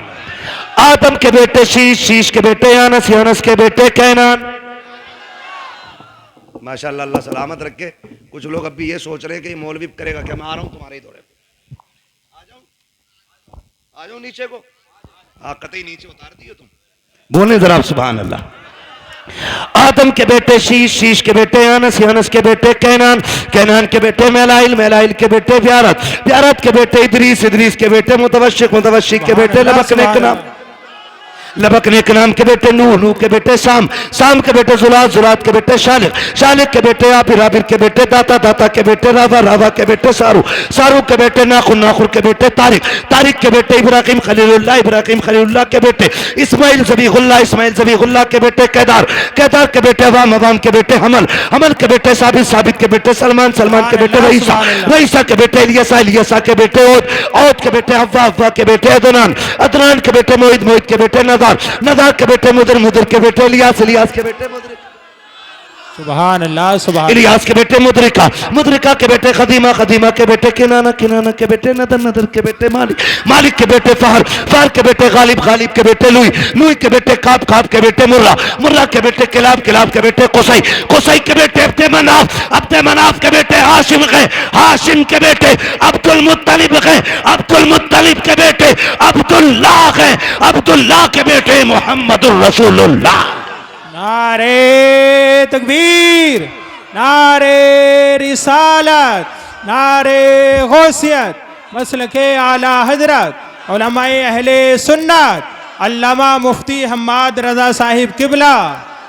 आदम के बेटे शीश, शीश के बेटे यानस, यानस के बेटे कैनान। माशाअल्लाह, अल्लाह सलामत रखे। कुछ लोग अब भी ये सोच रहे हैं कि ये मौलवी करेगा क्या। मैं आ रहा हूं तुम्हारे ही दौरे पे, आ जाओ नीचे को। हाँ, कतई नीचे उतार दियो तुम। बोले जरा सुभान अल्लाह। आदम के बेटे शीश, शीश के बेटे यानस, यानस के बेटे कैनान, कैनान के बेटे मेलाइल, मेलाइल के बेटे ब्यारत, ब्यारत के बेटे इदरीस, इदरीस के बेटे मुतवशिक, मुतवशिक के बेटे लबकने के नाम, लबकने के नाम के बेटे नूह, नूह के बेटे शाम, शाम के बेटे जुलात, जुलात के बेटे शालिक, शालिक के बेटे आबिर, आबिर के बेटे दाता, दाता के बेटे रावा, रावा के बेटे सारू, सारू के बेटे नाखुर, नाखुर के बेटे तारिक, तारिक के बेटे इब्राहिम खलीलुल्लाह, इब्राहिम खलीलुल्लाह के बेटे इस्माइल ज़बीहुल्लाह, इस्माइल ज़बीहुल्लाह के बेटे केदार, केदार के बेटे अवाम, अवाम के बेटे हमल, हमल के बेटे साबित, साबित के बेटे सलमान, सलमान के बेटे रईसा, रईसा के बेटे इलियसा, इलियसा के बेटे औद, औद के बेटे हव्वा, हव्वा के बेटे अदनान, अदनान के बेटे मोहिद, मोहिद के बेटे नदार, नदार के बेटे मुदर, मुदर के बेटे इलियास, इलियास के बेटे मुदरिक, सुभान अल्लाह, सुभान इलियास के बेटे मुदरिका, मुदरिका के बेटे खदीमा, खदीमा के बेटे किनाना, किनाना के बेटे नदर, नदर के बेटे मालिक, मालिक के बेटे फहर, फहर के बेटे गालिब, गालिब के बेटे लुई, लुई के बेटे काब, काब के बेटे मुर्रा, मुर्रा के बेटे किलाब, किलाब के बेटे कुसई, कुसई के बेटे अब्दे मनाफ, अब्दे मनाफ के बेटे हाशिम गए, हाशिम के बेटे अब्दुल मुत्तलिब गए, अब्दुल मुत्तलिब के बेटे अब्दुल्लाह गए, अब्दुल्लाह के बेटे मोहम्मदुर रसूलुल्लाह। नारे तकबीर, नारे रिसालत, नारे गौसियत, मसलके आला हजरत उलमाए अहले सुन्नत अल्लामा मुफ्ती हम्माद रजा साहिब किबला।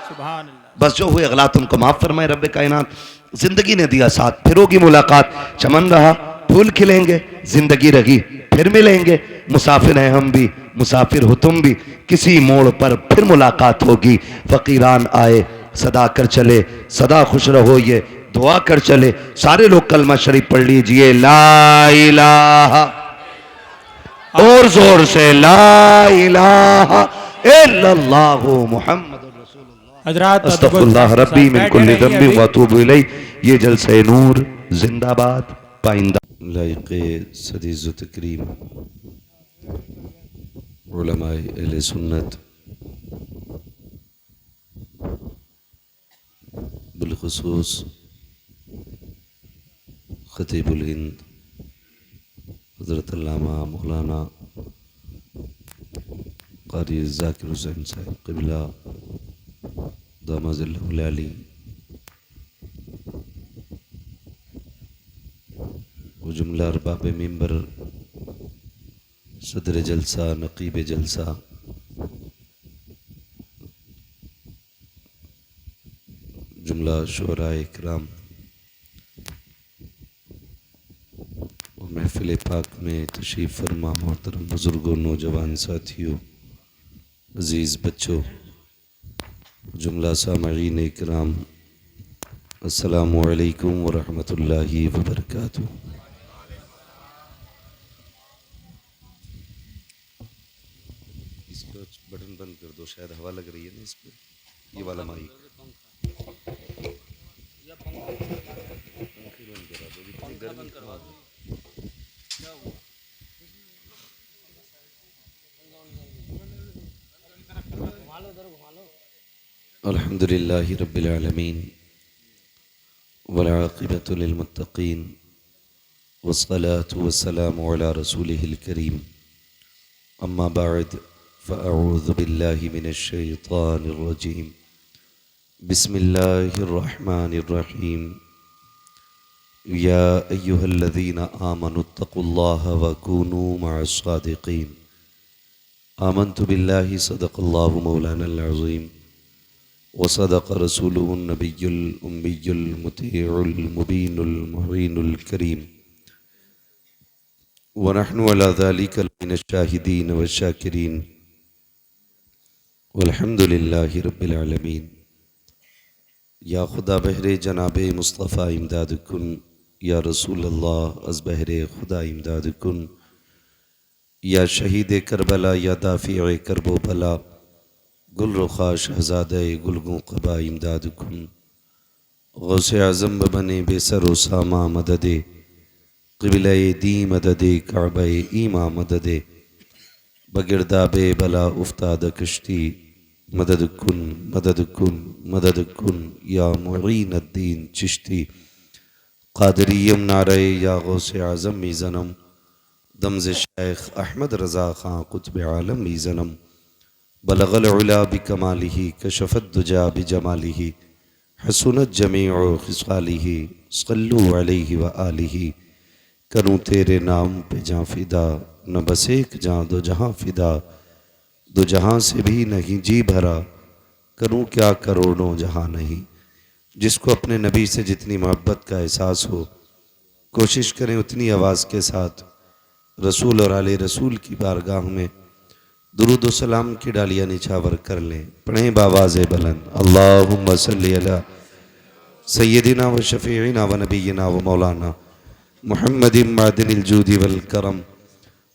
सुभान अल्लाह। बस जो हुए गलत उनको माफ फरमाए रब्बे कायनात। जिंदगी ने दिया साथ, फिर होगी मुलाकात, चमन रहा फूल खिलेंगे, जिंदगी रही फिर मिलेंगे। मुसाफिर हैं हम भी, मुसाफिर हो तुम भी, किसी मोड़ पर फिर मुलाकात होगी। फकीरान आए सदा कर चले, सदा खुश रहो ये दुआ कर चले। सारे लोग कलमा शरीफ पढ़ लीजिए, ला इलाहा, और जोर से ला इलाहा इल्लल्लाहु मुहम्मदुर रसूलुल्लाह हजरात अस्तगफिरुल्लाह रब्बी मिन कुल्लि ज़ंबि व अतूबु इलैह। ये जलसे नूर जिंदाबाद पाइंदा। लाइक़े सदी ज़ु तकरीम उलमाए अहले सुन्नत, बिलखुसूस खतीबुल हिंद हज़रत अल्लामा मौलाना क़ारी ज़ाकिर हुसैन साहिब क़िबला दामज़िल्लहुल आली, वो जुमला अरबाब मिंबर, सदर जलसा, नकीब जलसा, जुमला शुअराए इकराम और महफिल पाक में तशरीफ़ फरमा मोहतरम बुज़ुर्गों, नौजवान साथियों, अज़ीज़ बच्चों, जुमला सामईन इकराम, अस्सलामु अलैकुम व रहमतुल्लाहि व बरकातुहू। इसका बटन बंद कर दो, शायद हवा लग रही है ना इस पर, ये वाला माइक। अल्हम्दुलिल्लाहि रब्बिल आलमीन वल आक़िबतु लिल मुत्तक़ीन वस्सलातु वस्सलामु अला रसूलिहिल करीम, अम्मा बअद फ़अऊज़ु बिल्लाहि मिनश शैतानिर रजीम, बिस्मिल्लाहिर रहमानिर रहीम। या अय्युहल्लज़ीना आमनुत्तक़ुल्लाह व कूनू मअस सादिक़ीन। आमन्तु बिल्लाहि सदक़ल्लाहु मौलानल अज़ीम व सदक़ रसूलुहुन नबियुल उम्मियुल मुतीउल मुबीनुल मुहीनुल करीम व नहनु अला ज़ालिका मिनश शाहिदीन व शाकिरीन वल्हम्दुलिल्लाहि रब्बिल आलमीन। या खुदा बहरे जनाबे मुस्तफ़ा इमदाद कुन, या रसूल अल्लाह अज़ बहरे खुदा इमदाद कुन, या शहीद करबला, या दाफ़िए करबो बला, गुल रुखा शहज़ादे गुलगों क़बा इमदाद कुन। गौसे आज़म बने बेसर सामा मददे, क़िबले दी मददे, काबे ईमा मददे, बगिरदाबे बला उफ्ताद कश्ती, मदद कुन मदद कुन मदद कुन, या मुईन अद्दीन चिश्ती। क़ादरियम नारे या गौसे आज़म मीज़नम, दमज़ शेख अहमद रज़ा ख़ां क़ुत्ब आलम मीज़नम। बलगल उला बिकमालिही, कशफ़त दुजा बिजमालिही, हसुनत जमीउ ख़िसालिही, सल्लु अलैहि व आलिही। करूँ तेरे नाम पे जाँ फ़िदा, न बस एक जाँ दो जहाँ फ़िदा, दो जहाँ से भी नहीं जी भरा, करूँ क्या करोड़ों जहाँ नहीं। जिसको अपने नबी से जितनी मोहब्बत का एहसास हो, कोशिश करें उतनी आवाज़ के साथ रसूल और आले रसूल की बारगाह में दुरूद व सलाम की डालियाँ निछावर कर लें। पढ़ें बावाज़े बुलंद, अल्लाहुम्मा सल्ली अला सय्यदिना व शफ़ीइना व नबीना व मौलाना मुहम्मदिन मादिनिल जूदी वल करम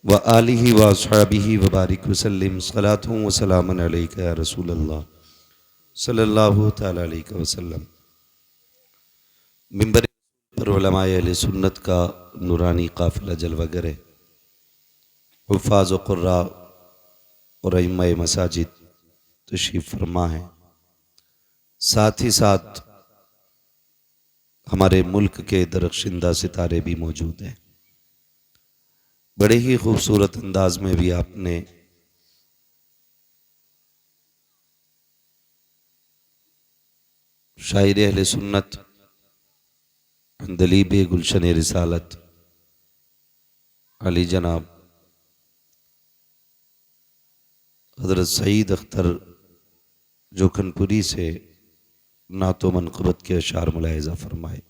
व आलिही व अस्हाबिही व बारिक वसल्लिम, सलातुन व सलामुन अलैका या रसूल अल्लाह सल्लल्लाहु तआला अलैहि वसल्लम। मिंबर पर उलमाए अहले सुन्नत का नूरानी काफ़िला जलवागर है। हुफ़ाज़ व क़ुर्रा और अइम्माए मसाजिद तशरीफ़ फरमा है। साथ ही साथ हमारे मुल्क के दरख्शिंदा सितारे भी मौजूद हैं। बड़े ही खूबसूरत अंदाज में भी आपने शायर अहले सुन्नत अंदलीब गुलशन रिसालत अली जनाब हज़रत सईद अख्तर जोखनपुरी से नातो मनक़बत के अशार मुलाहिज़ा फरमाए।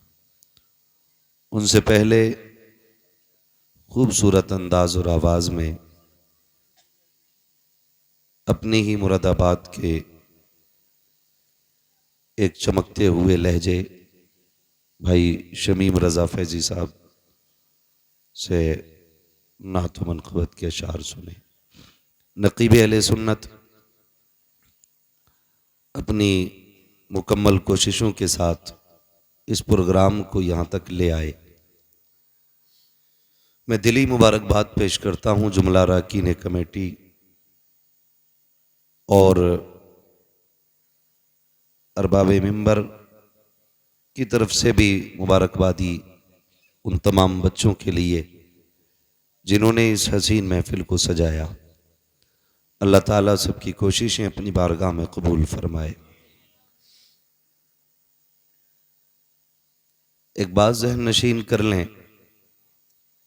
उनसे पहले खूबसूरत अंदाज और आवाज़ में अपनी ही मुरादाबाद के एक चमकते हुए लहजे भाई शमीम रज़ा फैज़ी साहब से नात व मनक़बत के अशार सुने। नक़ीब अहले सुन्नत अपनी मुकम्मल कोशिशों के साथ इस प्रोग्राम को यहाँ तक ले आए। मैं दिली मुबारकबाद पेश करता हूँ जुमला अरकान कमेटी और अरबाब मिंबर की तरफ से भी मुबारकबादी उन तमाम बच्चों के लिए जिन्होंने इस हसीन महफिल को सजाया। अल्लाह ताला सबकी कोशिशें अपनी बारगाह में कबूल फरमाए। एक बात ज़हन नशीन कर लें,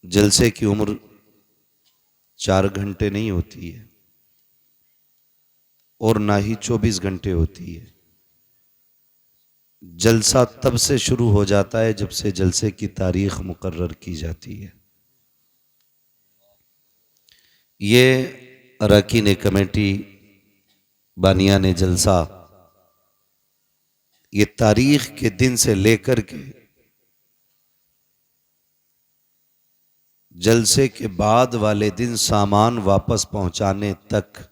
जलसे की उम्र 4 घंटे नहीं होती है और ना ही 24 घंटे होती है। जलसा तब से शुरू हो जाता है जब से जलसे की तारीख मुकर्रर की जाती है। ये अरकान कमेटी बानियान जलसा ये तारीख के दिन से लेकर के जलसे के बाद वाले दिन सामान वापस पहुंचाने तक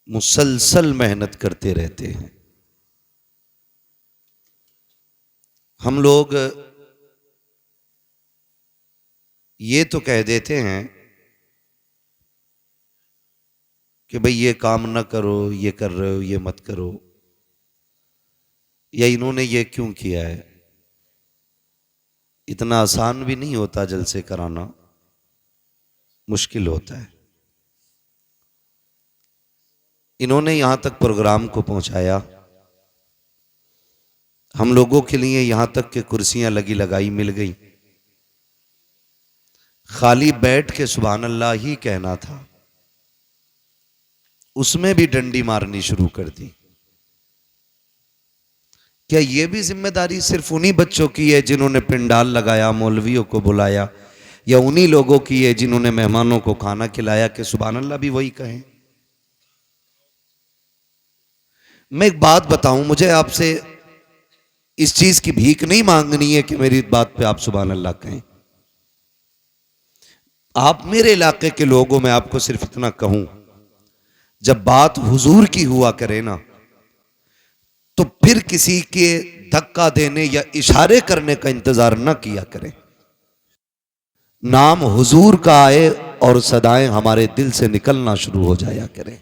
मुसलसल मेहनत करते रहते हैं। हम लोग ये तो कह देते हैं कि भाई ये काम ना करो, ये कर रहे हो, ये मत करो, या इन्होंने ये क्यों किया है। इतना आसान भी नहीं होता जलसे कराना, मुश्किल होता है। इन्होंने यहां तक प्रोग्राम को पहुंचाया, हम लोगों के लिए यहां तक के कुर्सियां लगी लगाई मिल गई। खाली बैठ के सुभान अल्लाह ही कहना था, उसमें भी डंडी मारनी शुरू कर दी। क्या यह भी जिम्मेदारी सिर्फ उन्हीं बच्चों की है जिन्होंने पिंडाल लगाया, मौलवियों को बुलाया, या उन्हीं लोगों की है जिन्होंने मेहमानों को खाना खिलाया कि सुभान अल्लाह भी वही कहें? मैं एक बात बताऊं, मुझे आपसे इस चीज की भीख नहीं मांगनी है कि मेरी बात पे आप सुभान अल्लाह कहें। आप मेरे इलाके के लोगों में आपको सिर्फ इतना कहूं, जब बात हुजूर की हुआ करे ना, तो फिर किसी के धक्का देने या इशारे करने का इंतजार ना किया करें। नाम हुजूर का आए और सदाएं हमारे दिल से निकलना शुरू हो जाया करें।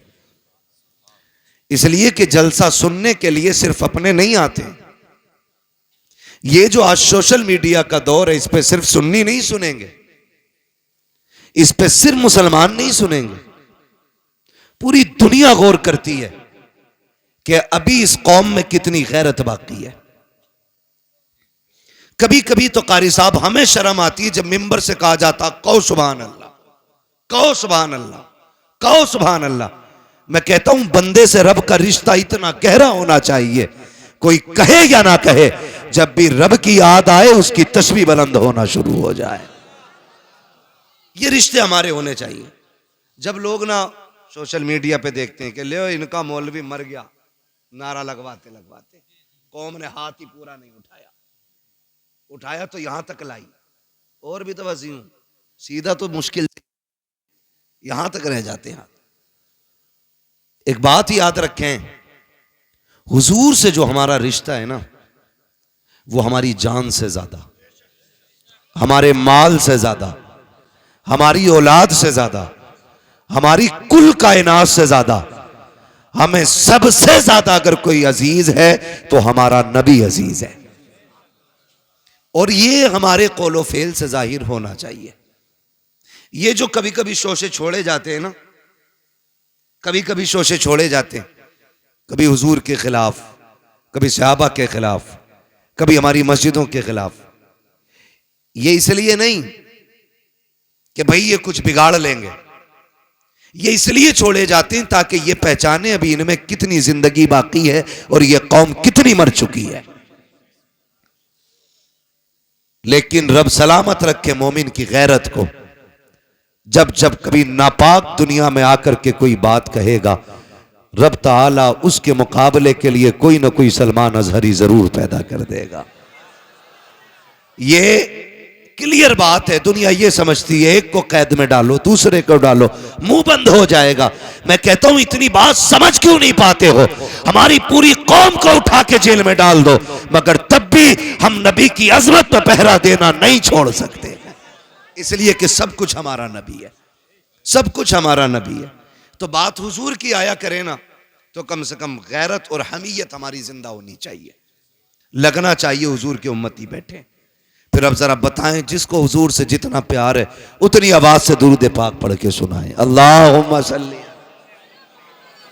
इसलिए कि जलसा सुनने के लिए सिर्फ अपने नहीं आते। ये जो आज सोशल मीडिया का दौर है, इस पे सिर्फ सुन्नी नहीं सुनेंगे, इस पे सिर्फ मुसलमान नहीं सुनेंगे, पूरी दुनिया गौर करती है कि अभी इस कौम में कितनी गैरत बाकी है। कभी कभी तो कारी साहब हमें शर्म आती है जब मिंबर से कहा जाता कहो सुभान अल्लाह, कहो सुभान अल्लाह, कहो सुभान अल्लाह। मैं कहता हूं बंदे से रब का रिश्ता इतना गहरा होना चाहिए, कोई कहे या ना कहे, जब भी रब की याद आए उसकी तस्बीह बुलंद होना शुरू हो जाए। ये रिश्ते हमारे होने चाहिए। जब लोग ना सोशल मीडिया पे देखते हैं कि ले इनका मौलवी मर गया, नारा लगवाते लगवाते कौम ने हाथ ही पूरा नहीं उठाया, उठाया तो यहां तक लाई, और भी तो वसी हूं, सीधा तो मुश्किल यहां तक रह जाते हैं। एक बात याद रखें, हुजूर से जो हमारा रिश्ता है ना, वो हमारी जान से ज्यादा, हमारे माल से ज्यादा, हमारी औलाद से ज्यादा, हमारी कुल कायनात से ज्यादा, हमें सबसे ज्यादा अगर कोई अजीज है तो हमारा नबी अजीज है। और ये हमारे कौलो फेल से जाहिर होना चाहिए। ये जो कभी कभी शोशे छोड़े जाते हैं ना, कभी कभी शोशे छोड़े जाते हैं, कभी हुजूर के खिलाफ, कभी सहाबा के खिलाफ, कभी हमारी मस्जिदों के खिलाफ, ये इसलिए नहीं कि भाई ये कुछ बिगाड़ लेंगे, ये इसलिए छोड़े जाते हैं ताकि ये पहचाने अभी इनमें कितनी जिंदगी बाकी है और ये कौम कितनी मर चुकी है। लेकिन रब सलामत रखे मोमिन की गैरत को। जब जब कभी नापाक दुनिया में आकर के कोई बात कहेगा, रब ताला उसके मुकाबले के लिए कोई ना कोई सलमान अजहरी जरूर पैदा कर देगा। ये क्लियर बात है। दुनिया ये समझती है एक को कैद में डालो दूसरे को डालो, मुंह बंद हो जाएगा। मैं कहता हूं इतनी बात समझ क्यों नहीं पाते हो? हमारी पूरी कौम को उठा के जेल में डाल दो, मगर तब भी हम नबी की अजमत पर पहरा देना नहीं छोड़ सकते, इसलिए कि सब कुछ हमारा नबी है, सब कुछ हमारा नबी है। तो बात हुजूर की आया करे ना, तो कम से कम गैरत और हमीयत हमारी जिंदा होनी चाहिए, लगना चाहिए हुजूर के उम्मती बैठे। फिर अब जरा बताएं, जिसको हुजूर से जितना प्यार है उतनी आवाज से दुरूद पाक पढ़ के सुनाएं। अल्लाहुम्मा सल्ली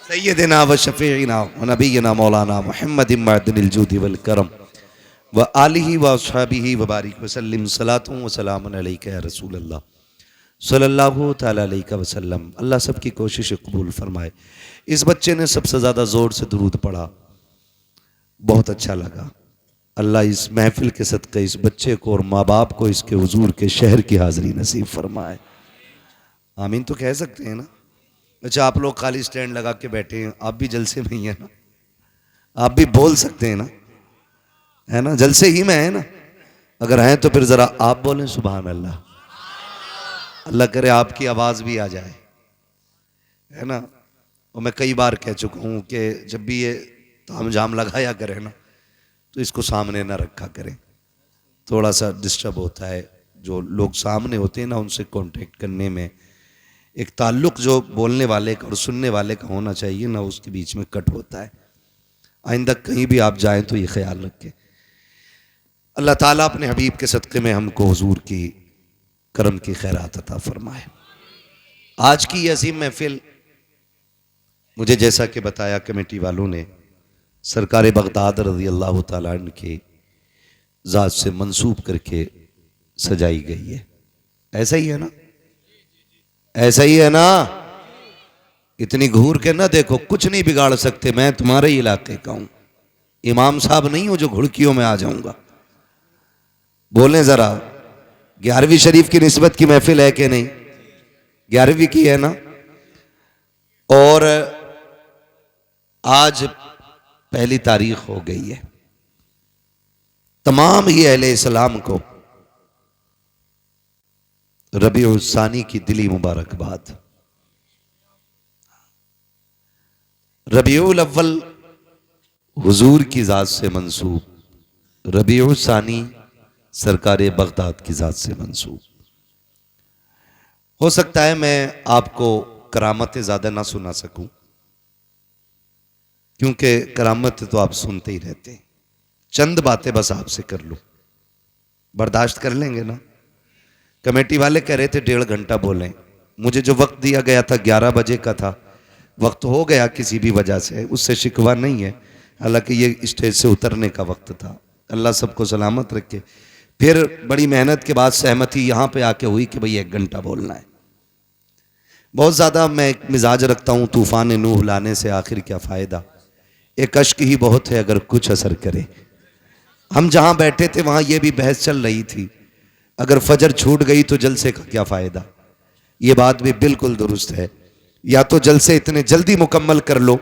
सय्यदिना व शफीइना व नबीना मौलाना मुहम्मदिन मअदनिल जूदी वल करम व आलिहि व अस्हाबिहि व बारिक व सल्लिम सलातु व सलामुन अलैका या रसूल अल्लाह सल्लल्लाहु तआला अलैहि वसल्लम। अल्लाह सबकी कोशिश कबूल फरमाए। इस बच्चे ने सबसे ज़्यादा ज़ोर से दुरूद पढ़ा, बहुत अच्छा लगा। अल्लाह इस महफिल के सदक़े इस बच्चे को और माँ बाप को इसके हुजूर के शहर की हाज़िरी नसीब फरमाए। आमीन तो कह सकते हैं ना? अच्छा, आप लोग खाली स्टैंड लगा के बैठे हैं, आप भी जलसे में ही हैं ना? आप भी बोल सकते हैं ना, है ना? जलसे ही में है ना? अगर हैं तो फिर ज़रा आप बोलें सुभान अल्लाह। अल्लाह करे आपकी आवाज़ भी आ जाए, है ना? और मैं कई बार कह चुका हूँ कि जब भी ये ताम झाम लगाया करें ना, तो इसको सामने ना रखा करें, थोड़ा सा डिस्टर्ब होता है। जो लोग सामने होते हैं ना, उनसे कांटेक्ट करने में एक ताल्लुक़ जो बोलने वाले का और सुनने वाले का होना चाहिए ना, उसके बीच में कट होता है। आइंदा कहीं भी आप जाएं तो ये ख्याल रखें। अल्लाह ताला अपने हबीब के सदक़े में हमको हुजूर की करम की खैरात अता फरमाए। आज की ये अजीम महफिल मुझे जैसा कि बताया कमेटी वालों ने, सरकार बगदाद रज़ी अल्लाह ताला अन्हु के ज़ात से मंसूब करके सजाई गई है। ऐसा ही है ना? ऐसा ही है ना? इतनी घूर के ना देखो, कुछ नहीं बिगाड़ सकते। मैं तुम्हारे ही इलाके का हूं, इमाम साहब नहीं हूं जो घुड़कियों में आ जाऊंगा। बोलें जरा, 11वीं शरीफ की निस्बत की महफिल है कि नहीं? 11वीं की है ना? और आज पहली तारीख हो गई है। तमाम ही अहले इस्लाम को रबीउल सानी की दिली मुबारकबाद। रबीउल अव्वल हुजूर की ज़ात से मंसूब, रबीउल सानी सरकार बगदाद की ज़ात से मंसूब। हो सकता है मैं आपको करामतें ज़्यादा ना सुना सकूं, क्योंकि करामत तो आप सुनते ही रहते हैं। चंद बातें बस आपसे कर लूं, बर्दाश्त कर लेंगे ना? कमेटी वाले कह रहे थे 1.5 घंटा बोलें, मुझे जो वक्त दिया गया था 11 बजे का था, वक्त हो गया किसी भी वजह से, उससे शिकवा नहीं है, हालांकि ये स्टेज से उतरने का वक्त था। अल्लाह सबको सलामत रखे। फिर बड़ी मेहनत के बाद सहमति यहाँ पे आके हुई कि भाई 1 घंटा बोलना है। बहुत ज़्यादा मैं एक मिजाज रखता हूँ, तूफ़ान नूह लाने से आखिर क्या फ़ायदा, एक अश्क ही बहुत है अगर कुछ असर करे। हम जहाँ बैठे थे वहाँ ये भी बहस चल रही थी, अगर फजर छूट गई तो जलसे का क्या फ़ायदा। ये बात भी बिल्कुल दुरुस्त है। या तो जलसे इतने जल्दी मुकम्मल कर लो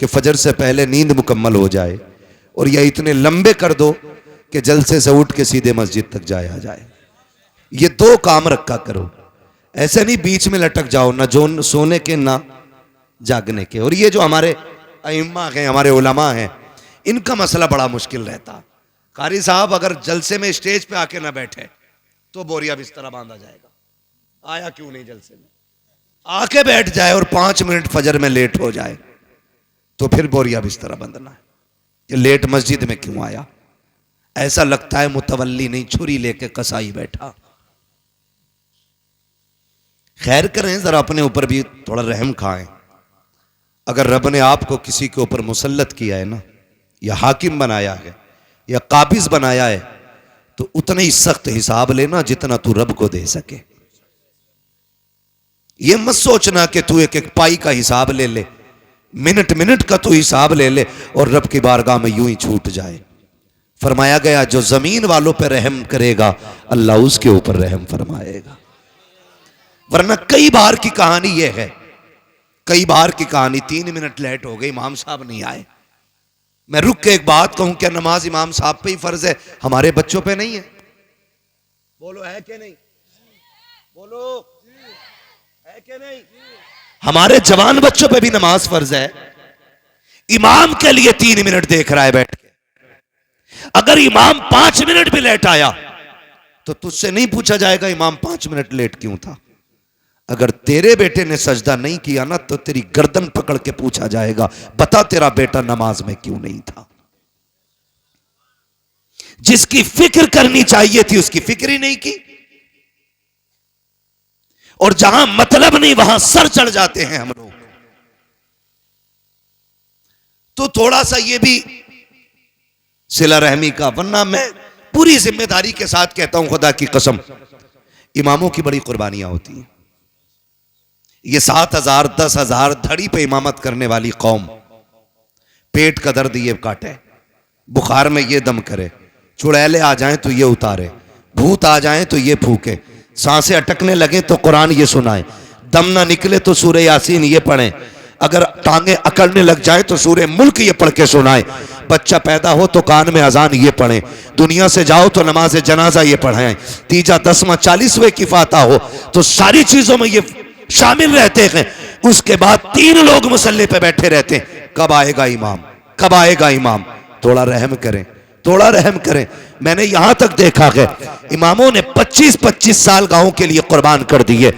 कि फजर से पहले नींद मुकम्मल हो जाए, और या इतने लंबे कर दो कि जलसे से उठ के सीधे मस्जिद तक जाया जाए। ये 2 काम रखा करो, ऐसे नहीं बीच में लटक जाओ, ना जो सोने के ना जागने के। और ये जो हमारे अइम्मा हैं, हमारे उलमा हैं, इनका मसला बड़ा मुश्किल रहता। कारी साहब अगर जलसे में स्टेज पे आके ना बैठे तो बोरिया बिस्तरा बांधा जाएगा। आया क्यों नहीं जलसे में? आके बैठ जाए और 5 मिनट फजर में लेट हो जाए तो फिर बोरिया बिस्तरा बंधना है कि लेट मस्जिद में क्यों आया। ऐसा लगता है मुतवल्ली नहीं, छुरी लेके कसाई बैठा। खैर करें, जरा अपने ऊपर भी थोड़ा रहम खाएं। अगर रब ने आपको किसी के ऊपर मुसल्लत किया है ना, या हाकिम बनाया है या काबिज बनाया है, तो उतना ही सख्त हिसाब लेना जितना तू रब को दे सके। ये मत सोचना कि तू एक एक पाई का हिसाब ले ले, मिनट मिनट का तू हिसाब ले ले और रब की बारगाह में यूं ही छूट जाए। फरमाया गया जो जमीन वालों पर रहम करेगा अल्लाह उसके ऊपर रहम फरमाएगा। वरना कई बार की कहानी यह है कई बार की कहानी, 3 मिनट लेट हो गई, इमाम साहब नहीं आए। मैं रुक के एक बात कहूं, क्या नमाज इमाम साहब पे ही फर्ज है, हमारे बच्चों पे नहीं है? बोलो है कि नहीं? बोलो है कि नहीं? हमारे जवान बच्चों पे भी नमाज फर्ज है। इमाम के लिए 3 मिनट देख रहा है बैठ के, अगर इमाम 5 मिनट भी लेट आया तो तुझसे नहीं पूछा जाएगा इमाम 5 मिनट लेट क्यों था। अगर तेरे बेटे ने सजदा नहीं किया ना तो तेरी गर्दन पकड़ के पूछा जाएगा, बता तेरा बेटा नमाज में क्यों नहीं था। जिसकी फिक्र करनी चाहिए थी उसकी फिक्र ही नहीं की, और जहां मतलब नहीं वहां सर चढ़ जाते हैं हम लोग। तो थोड़ा सा ये भी सिला रहमी का, वरना मैं पूरी जिम्मेदारी के साथ कहता हूं, खुदा की कसम, इमामों की बड़ी कुर्बानियां होती हैं। ये 7,000 10,000 धड़ी पे इमामत करने वाली कौम, पेट का दर्द ये काटे, बुखार में ये दम करे, चुड़ैले आ जाएं तो ये उतारे, भूत आ जाएं तो ये फूके, सांसें अटकने लगे तो कुरान ये सुनाए, दम ना निकले तो सूरह यासीन ये पढ़ें, अगर टांगे अकड़ने लग जाए तो सूरह मुल्क ये पढ़ के सुनाए, बच्चा पैदा हो तो कान में अजान ये पढ़ें, दुनिया से जाओ तो नमाज जनाजा ये पढ़ाएं, तीजा 10वां 40वें की फाता हो, तो सारी चीजों में ये शामिल रहते हैं। उसके बाद 3 लोग मुसल्ले पे बैठे रहते हैं, कब आएगा इमाम, कब आएगा इमाम। थोड़ा रहम करें, थोड़ा रहम करें। मैंने यहां तक देखा है इमामों ने 25-25 साल गांव के लिए कुर्बान कर दिए,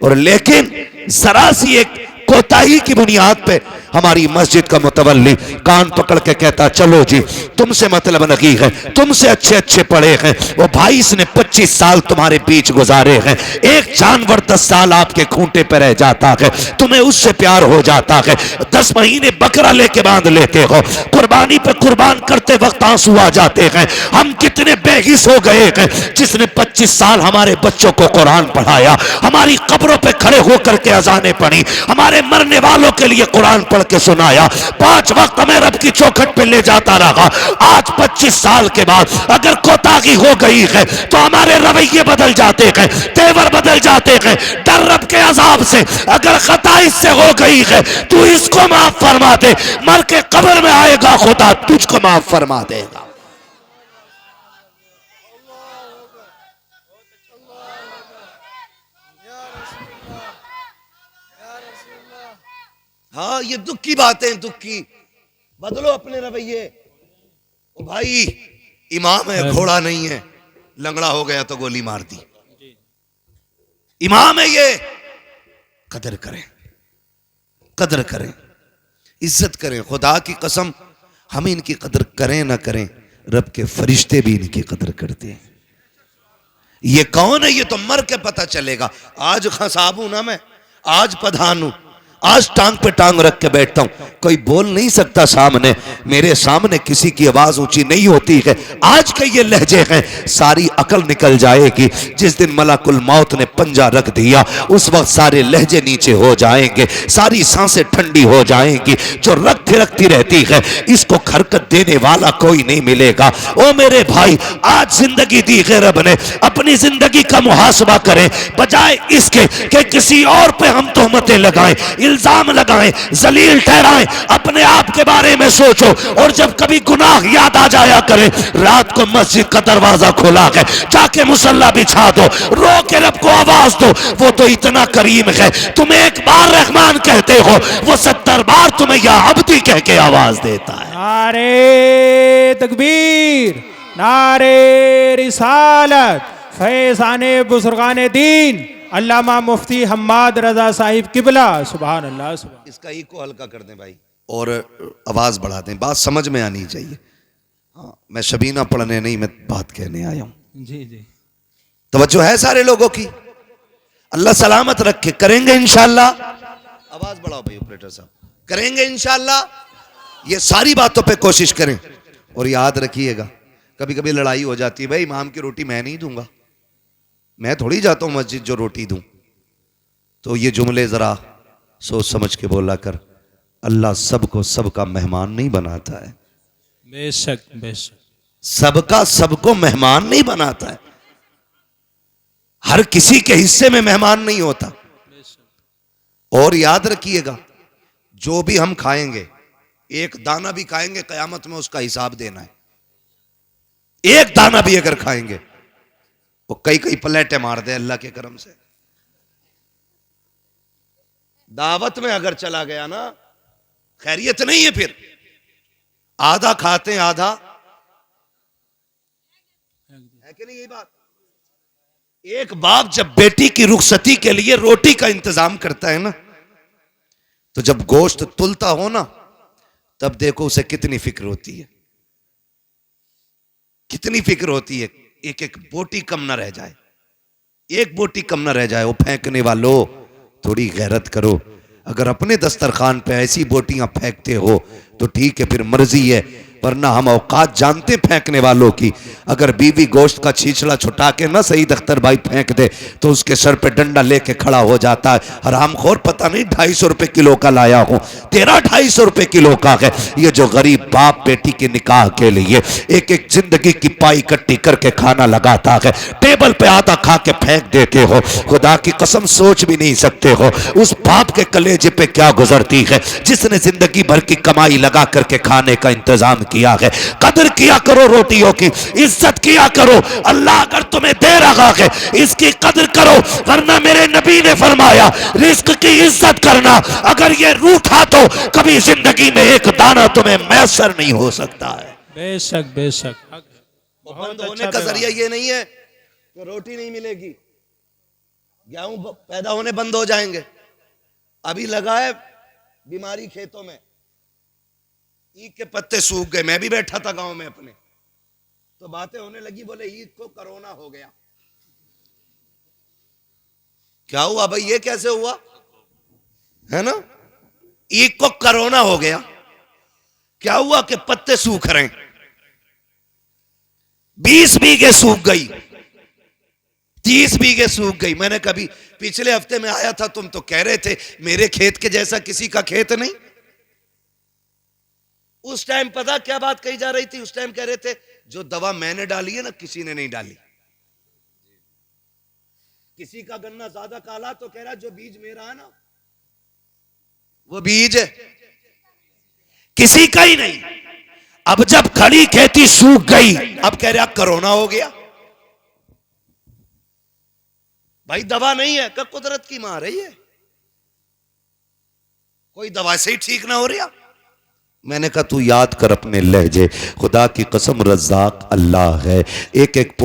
और लेकिन जरा सी एक कोताही की बुनियाद पे हमारी मस्जिद का मुतवल्ली कान पकड़ के कहता, चलो जी तुमसे मतलब नहीं है, तुमसे अच्छे अच्छे पढ़े हैं वो भाई, इसने 25 साल तुम्हारे बीच गुजारे हैं, एक जानवर 10 साल आपके खूंटे पे रह जाता है, तुम्हें उससे प्यार हो जाता है, 10 महीने बकरा लेके बांध लेते हो, कुर्बानी पे कुर्बान करते वक्त आंसू आ जाते हैं। हम कितने बेहिस हो गए हैं, जिसने 25 साल हमारे बच्चों को कुरान पढ़ाया, हमारी कब्रों पे खड़े होकर के अजानें पढ़ी, हमारे मरने वालों के लिए कुरान पढ़ के सुनाया, 5 वक्त हमें रब की चौखट पे ले जाता रहा। आज 25 साल के बाद अगर कोताही हो गई है तो हमारे रवैये बदल जाते हैं, तेवर बदल जाते हैं, डर रब के अजाब से। अगर खता इससे हो गई है तू इसको माफ फरमा दे, मर के कब्र में आएगा खुदा तुझको माफ फरमा देगा। हाँ, ये दुख की बातें, दुख की, बदलो अपने रवैये। ओ भाई, इमाम है, घोड़ा नहीं है, लंगड़ा हो गया तो गोली मार दी। इमाम है ये, कदर करें, कदर करें, इज्जत करें। खुदा की कसम, हम इनकी कदर करें ना करें, रब के फरिश्ते भी इनकी कदर करते हैं। ये कौन है ये तो मर के पता चलेगा। आज खसाब हूं ना मैं, आज प्रधान हूं, आज टांग पे टांग रख के बैठता हूं, कोई बोल नहीं सकता सामने, मेरे सामने किसी की आवाज ऊंची नहीं होती है। आज के ये लहजे हैं, सारी अकल निकल जाएगी। जिस दिन मलाकुल मौत ने पंजा रख दिया उस वक्त सारे लहजे नीचे हो जाएंगे, सारी सांसें ठंडी हो जाएंगी। जो रख थिरकती रहती है इसको हरकत देने वाला कोई नहीं मिलेगा। ओ मेरे भाई, आज जिंदगी दी है रब ने, अपनी जिंदगी का मुहासबा करें, बजाय इसके कि किसी और पे हम तोहमतें लगाएं, इल्जाम लगाएं, जलील ठहराएं। अपने आप के बारे में सोचो, और जब कभी गुनाह याद आ जाया करे, रात को मस्जिद का दरवाजा खुला है, जाके मुसल्ला बिछा दो, रो के रब को आवाज दो। वो तो इतना करीम है, तुम एक बार रहमान कहते हो, वो 70 बार तुम्हें या अब्दी कह के आवाज देता है। नारे तकबीर, नारे रिसालत, फैज़ाने बुजुर्गाने दीन अल्लामा मुफ्ती हम्माद रजा साहिब किबला, सुभान अल्लाह। सुभान। इसका इको हल्का कर दें भाई, और आवाज बढ़ा दें, बात समझ में आनी चाहिए। हाँ, मैं शबीना पढ़ने नहीं, मैं बात कहने आया हूं। जी जी, तवज्जो है सारे लोगों की। अल्लाह सलामत रखे, करेंगे इंशाल्लाह। आवाज बढ़ाओ भाई ऑपरेटर साहब, करेंगे इंशाल्लाह। ये सारी बातों पे कोशिश करें, और याद रखिएगा कभी कभी लड़ाई हो जाती है, भाई इमाम की रोटी मैं नहीं दूंगा, मैं थोड़ी जाता हूं मस्जिद जो रोटी दूं। तो ये जुमले जरा सोच समझ के बोला कर। अल्लाह सबको सबका मेहमान नहीं बनाता है, बेशक बेशक, सबका सबको मेहमान नहीं बनाता है, हर किसी के हिस्से में मेहमान नहीं होता। और याद रखिएगा, जो भी हम खाएंगे, एक दाना भी खाएंगे कयामत में उसका हिसाब देना है। एक दाना भी अगर खाएंगे, वो कई कई प्लेटें मार दे अल्लाह के करम से। दावत में अगर चला गया ना, खैरियत नहीं है। फिर आधा खाते हैं, आधा है कि नहीं? यही बात। एक बाप जब बेटी की रुखसती के लिए रोटी का इंतजाम करता है ना, तो जब गोश्त तुलता हो ना, तब देखो उसे कितनी फिक्र होती है, कितनी फिक्र होती है। एक एक बोटी कम ना रह जाए, एक बोटी कम ना रह जाए। वो फेंकने वालों, थोड़ी गैरत करो। अगर अपने दस्तरखान पे ऐसी बोटियां फेंकते हो तो ठीक है, फिर मर्जी है, वरना हम औकात जानते फेंकने वालों की। अगर बीवी गोश्त का छीछड़ा छुटा के ना सईद अख्तर भाई फेंक दे तो उसके सर पे डंडा लेके खड़ा हो जाता है। हरामखोर, पता नहीं 250 रुपए किलो का लाया हूं, तेरा 250 रुपए किलो का है। ये जो गरीब बाप बेटी के निकाह के लिए एक एक जिंदगी की पाई इकट्ठी करके खाना लगाता है, टेबल पे आधा खा के फेंक देते हो। खुदा की कसम सोच भी नहीं सकते हो उस बाप के कलेजे पे क्या गुजरती है जिसने जिंदगी भर की कमाई लगा करके खाने का इंतजाम किया है। कदर किया करो रोटियों की, इज्जत किया करो। अल्लाह अगर तुम्हें दे रहा है इसकी कदर करो, वरना मेरे नबी ने फरमाया रिस्क की इज्जत करना। अगर ये रूठा तो कभी जिंदगी में एक दाना तुम्हें मैसर नहीं हो सकता है। बेशक बेशक। बंद होने का जरिया ये नहीं है कि रोटी नहीं मिलेगी, गेहूं पैदा होने बंद हो जाएंगे। अभी लगा है बीमारी खेतों में, ईख के पत्ते सूख गए। मैं भी बैठा था गांव में अपने, तो बातें होने लगी, बोले ईख को कोरोना हो गया। क्या हुआ भाई, ये कैसे हुआ है ना? ईख को कोरोना हो गया। क्या हुआ कि पत्ते सूख रहे हैं। 20 बीघे सूख गई, 30 बीघे सूख गई। मैंने कभी पिछले हफ्ते में आया था, तुम तो कह रहे थे मेरे खेत के जैसा किसी का खेत नहीं। उस टाइम पता क्या बात कही जा रही थी? उस टाइम कह रहे थे जो दवा मैंने डाली है ना, किसी ने नहीं डाली। किसी का गन्ना ज्यादा काला तो कह रहा जो बीज मेरा है ना वो बीज है, किसी का ही नहीं। अब जब खड़ी खेती सूख गई, अब कह रहा कोरोना हो गया। भाई दवा नहीं है, कब कुदरत की मार है ये, कोई दवा से ही ठीक ना हो रहा। मैंने कहा तू याद कर अपने लहजे, खुदा की कसम रज़्ज़ाक अल्लाह है। एक एक